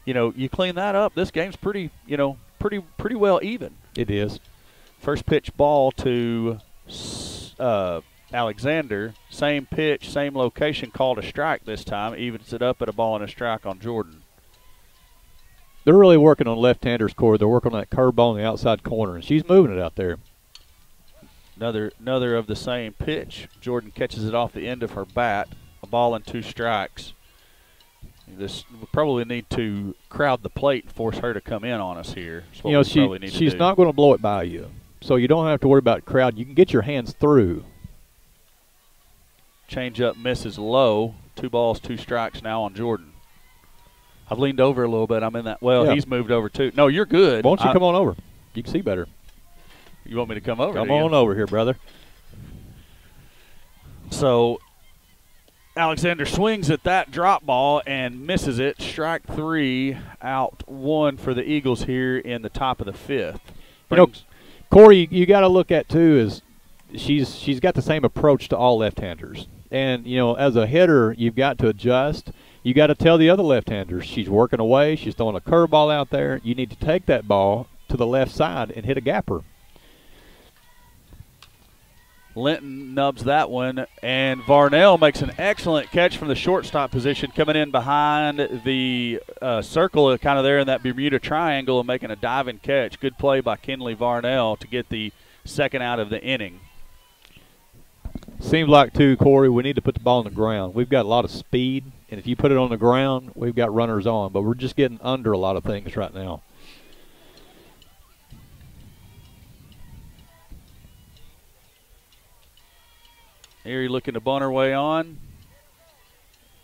S1: You clean that up, this game's pretty well even.
S2: It is.
S1: First pitch ball to Alexander. Same pitch, same location, called a strike this time. Evens it up at a ball and a strike on Jordan.
S2: They're really working on left-handers, Corey. They're working on that curveball on the outside corner, and she's moving it out there.
S1: Another of the same pitch. Jordan catches it off the end of her bat. A ball and 2 strikes. We probably need to crowd the plate and force her to come in on us here.
S2: She's not going to blow it by you, so you don't have to worry about crowd. You can get your hands through.
S1: Change up misses low. 2 balls, 2 strikes now on Jordan. I've leaned over a little bit. I'm in that. Well, yeah. He's moved over too. No, you're good.
S2: Why don't you come on over? You can see better.
S1: You want me to come over?
S2: Come on over here, brother.
S1: So Alexander swings at that drop ball and misses it. Strike 3, out 1 for the Eagles here in the top of the 5th.
S2: Corey, you got to look at too is she's got the same approach to all left-handers, and as a hitter, you've got to adjust. You got to tell the other left-handers she's working away. She's throwing a curveball out there. You need to take that ball to the left side and hit a gapper.
S1: Linton nubs that one, and Varnell makes an excellent catch from the shortstop position, coming in behind the circle, kind of there in that Bermuda Triangle, and making a diving catch. Good play by Kenley Varnell to get the second out of the inning.
S2: Seems like, too, Corey, we need to put the ball on the ground. We've got a lot of speed, and if you put it on the ground, we've got runners on, but we're just getting under a lot of things right now.
S1: Erie looking to bunt her way on,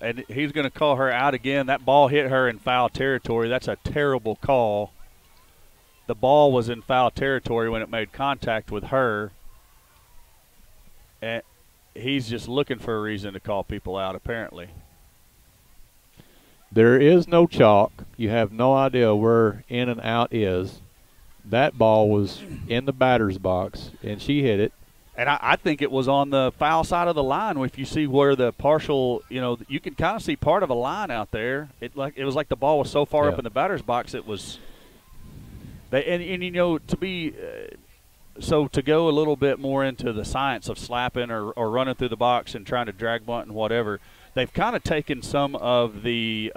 S1: and he's going to call her out again. That ball hit her in foul territory. That's a terrible call. The ball was in foul territory when it made contact with her. And he's just looking for a reason to call people out, apparently.
S2: There is no chalk. You have no idea where in and out is. that ball was in the batter's box, and she hit it.
S1: And I think it was on the foul side of the line. If you see where the partial, you can kind of see part of a line out there. It was like the ball was so far up in the batter's box, it was. To be so to go a little bit more into the science of slapping or running through the box and trying to drag bunt and whatever, they've kind of taken some of the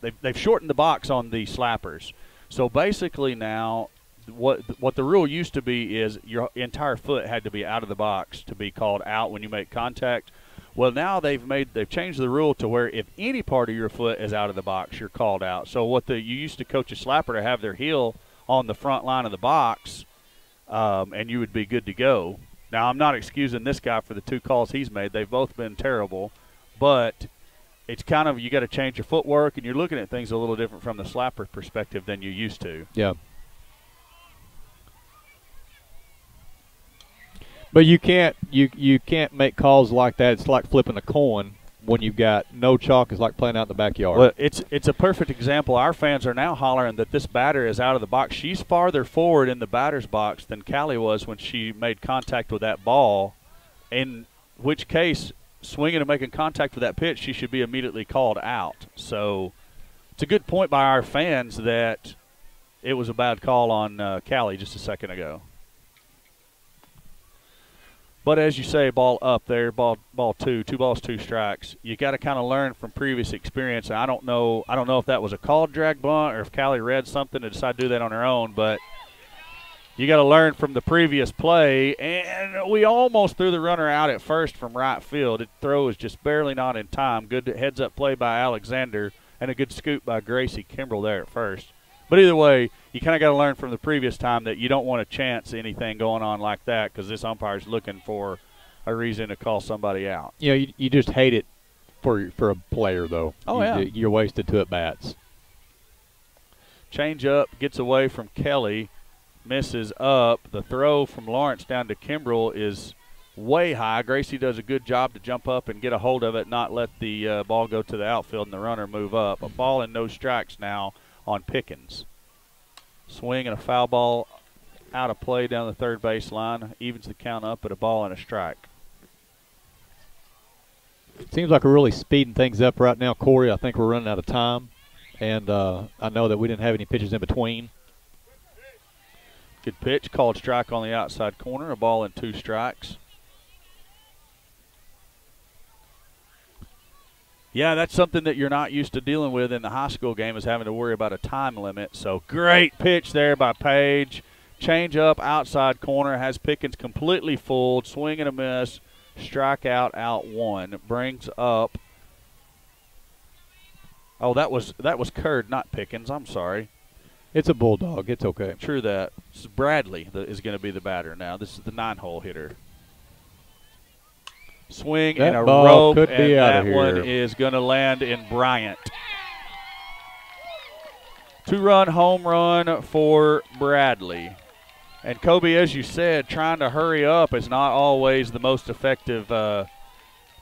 S1: they've shortened the box on the slappers. So basically now, what the rule used to be is your entire foot had to be out of the box to be called out when you make contact. Well, now they've changed the rule to where if any part of your foot is out of the box, you're called out. So you used to coach a slapper to have their heel on the front line of the box, and you would be good to go. Now, I'm not excusing this guy for the 2 calls he's made. They've both been terrible, but it's kind of, you got to change your footwork, and you're looking at things a little different from the slapper perspective than you used to.
S2: Yeah. But you can't make calls like that. It's like flipping a coin when you've got no chalk. It's like playing out in the backyard.
S1: Well, it's a perfect example. Our fans are now hollering that this batter is out of the box. She's farther forward in the batter's box than Callie was when she made contact with that ball, in which case, swinging and making contact with that pitch, she should be immediately called out. So it's a good point by our fans that it was a bad call on Callie just a second ago. But as you say, ball up there, ball 2 balls, 2 strikes. You got to kind of learn from previous experience. And I don't know if that was a called drag bunt or if Callie read something and decided to do that on her own. But you got to learn from the previous play. And we almost threw the runner out at first from right field. The throw was just barely not in time. Good heads-up play by Alexander and a good scoop by Gracie Kimbrell there at first. But either way, you kind of got to learn from the previous time that you don't want to chance anything going on like that because this umpire's looking for a reason to call somebody out.
S2: You just hate it for a player, though.
S1: Oh, yeah.
S2: You're wasted 2 at-bats.
S1: Change up, gets away from Kelly, misses up. The throw from Lawrence down to Kimbrell is way high. Gracie does a good job to jump up and get a hold of it, not let the ball go to the outfield and the runner move up. A ball and no strikes now on Pickens. Swing and a foul ball out of play down the third base line. Evens the count up at a ball and a strike.
S2: Seems like we're really speeding things up right now, Corey. I think we're running out of time. And I know that we didn't have any pitches in between.
S1: Good pitch. Called strike on the outside corner. A ball and 2 strikes. Yeah, that's something that you're not used to dealing with in the high school game, is having to worry about a time limit. So great pitch there by Page. Change up, outside corner, has Pickens completely fooled. Swing and a miss. Strikeout, out 1. Brings up. Oh, that was Curd, not Pickens. I'm sorry.
S2: It's a bulldog. It's okay.
S1: True that. This is Bradley that is going to be the batter now. This is the 9-hole hitter. Swing
S2: that
S1: and a
S2: ball
S1: rope,
S2: could
S1: and
S2: be out
S1: that
S2: of here.
S1: one is going to land in Bryant. 2-run home run for Bradley. And Kobe, as you said, trying to hurry up is not always the most effective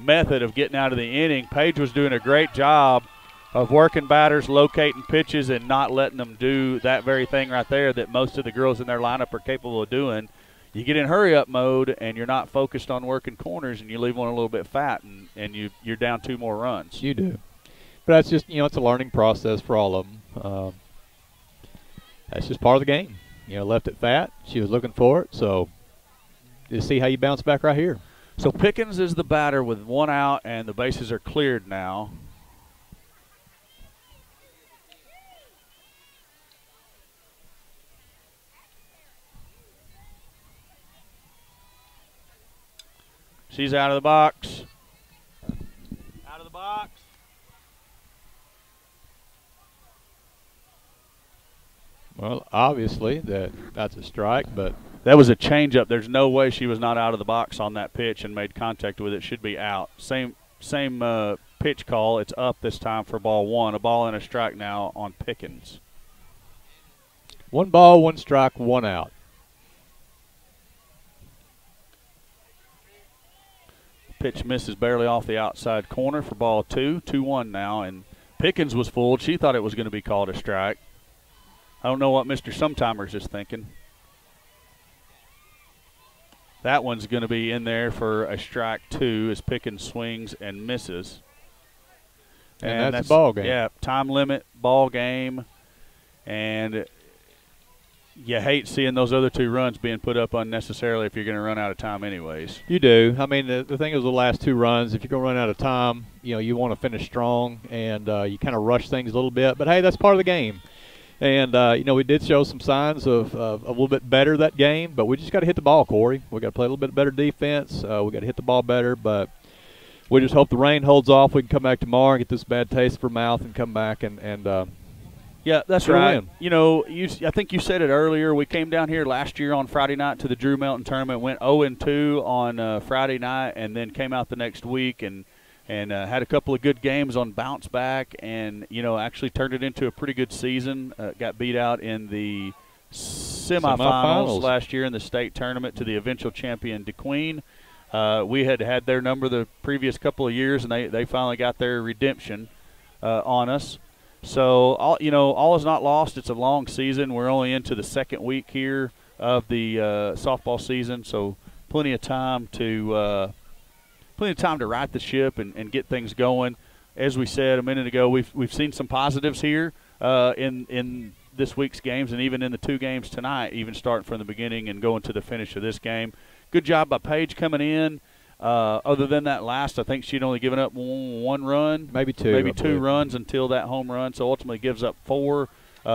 S1: method of getting out of the inning. Page was doing a great job of working batters, locating pitches, and not letting them do that very thing right there that most of the girls in their lineup are capable of doing. You get in hurry-up mode, and you're not focused on working corners, and you leave one a little bit fat, and you're down 2 more runs.
S2: You do. But that's just, it's a learning process for all of them. That's just part of the game. Left it fat. She was looking for it, so just see how you bounce back right here.
S1: So Pickens is the batter with 1 out, and the bases are cleared now. She's out of the box. Out of the box.
S2: Well, obviously that's a strike, but
S1: that was a changeup. There's no way she was not out of the box on that pitch and made contact with it. Should be out. Same pitch call. It's up this time for ball 1. A ball and a strike now on Pickens.
S2: 1 ball, 1 strike, 1 out.
S1: Pitch misses barely off the outside corner for ball 2. 2-1 now, and Pickens was fooled. She thought it was going to be called a strike. I don't know what Mr. Sometimers is thinking. That one's going to be in there for a strike 2 as Pickens swings and misses.
S2: And that's a ball game.
S1: Yeah, time limit, ball game. And you hate seeing those other 2 runs being put up unnecessarily if you're going to run out of time anyways.
S2: You do. I mean, the thing is, the last 2 runs, if you're going to run out of time, you want to finish strong, and you kind of rush things a little bit. But, hey, that's part of the game. And, we did show some signs of a little bit better that game, but we just got to hit the ball, Corey. We got to play a little bit better defense. We got to hit the ball better, but we just hope the rain holds off. We can come back tomorrow and get this bad taste for mouth and come back and
S1: yeah, that's right.
S2: Win.
S1: I think you said it earlier. We came down here last year on Friday night to the Drew Melton tournament, went 0-2 on Friday night, and then came out the next week and had a couple of good games on bounce back, and actually turned it into a pretty good season. Got beat out in the semifinals last year in the state tournament to the eventual champion DeQueen. We had their number the previous couple of years, and they finally got their redemption on us. So all is not lost. It's a long season. We're only into the second week here of the softball season, so plenty of time to right the ship and get things going. As we said a minute ago, we've seen some positives here in this week's games, and even in the 2 games tonight, even starting from the beginning and going to the finish of this game. Good job by Paige coming in. Other than that last, I think she'd only given up 1 run.
S2: Maybe 2.
S1: 2 runs until that home run, so ultimately gives up 4.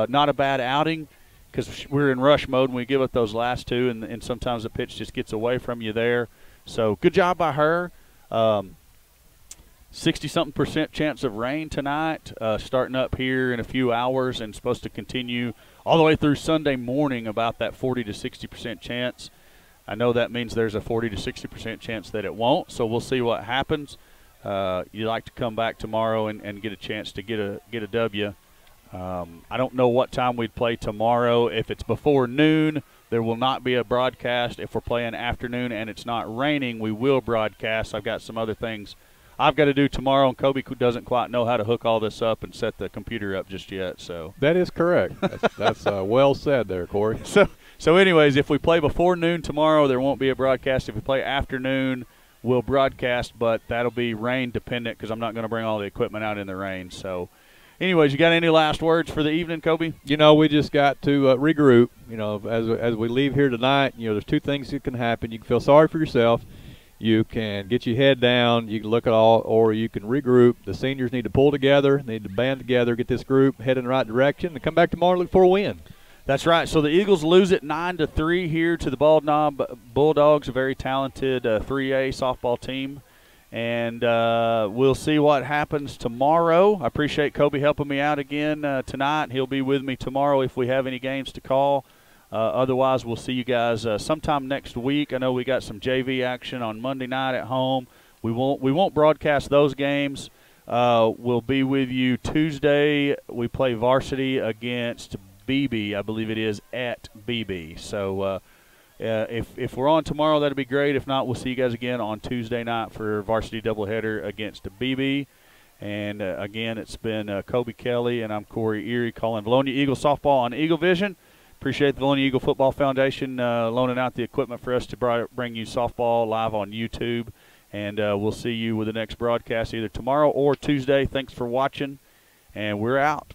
S1: Not a bad outing because we're in rush mode when we give up those last 2, and sometimes the pitch just gets away from you there. So good job by her. 60-something% chance of rain tonight, starting up here in a few hours and supposed to continue all the way through Sunday morning, about that 40 to 60% chance. I know that means there's a 40 to 60% chance that it won't, so we'll see what happens. You like to come back tomorrow and get a chance to get a W. I don't know what time we'd play tomorrow. If it's before noon, there will not be a broadcast. If we're playing afternoon and it's not raining, we will broadcast. I've got some other things I've got to do tomorrow, and Kobe doesn't quite know how to hook all this up and set the computer up just yet. So
S2: that is correct. That's well said there, Corey.
S1: So anyways, if we play before noon tomorrow, there won't be a broadcast. If we play afternoon, we'll broadcast, but that'll be rain dependent because I'm not going to bring all the equipment out in the rain. So anyways, you got any last words for the evening, Kobe?
S2: We just got to regroup. As we leave here tonight, there's 2 things that can happen. You can feel sorry for yourself. You can get your head down. You can look at all, or you can regroup. The seniors need to pull together, need to band together, get this group head in the right direction, and come back tomorrow and look for a win.
S1: That's right. So the Eagles lose it 9-3 here to the Bald Knob Bulldogs, a very talented 3A softball team. And we'll see what happens tomorrow. I appreciate Kobe helping me out again tonight. He'll be with me tomorrow if we have any games to call. Otherwise, we'll see you guys sometime next week. I know we got some JV action on Monday night at home. We won't broadcast those games. We'll be with you Tuesday. We play varsity against BB, I believe it is, at BB. So if we're on tomorrow, that'd be great. If not, we'll see you guys again on Tuesday night for varsity doubleheader against BB. And again, it's been Kobe Kelly, and I'm Corey Erie calling Vilonia Eagle softball on Eagle Vision. Appreciate the Vilonia Eagle Football Foundation loaning out the equipment for us to bring you softball live on YouTube. And we'll see you with the next broadcast either tomorrow or Tuesday. Thanks for watching, and we're out.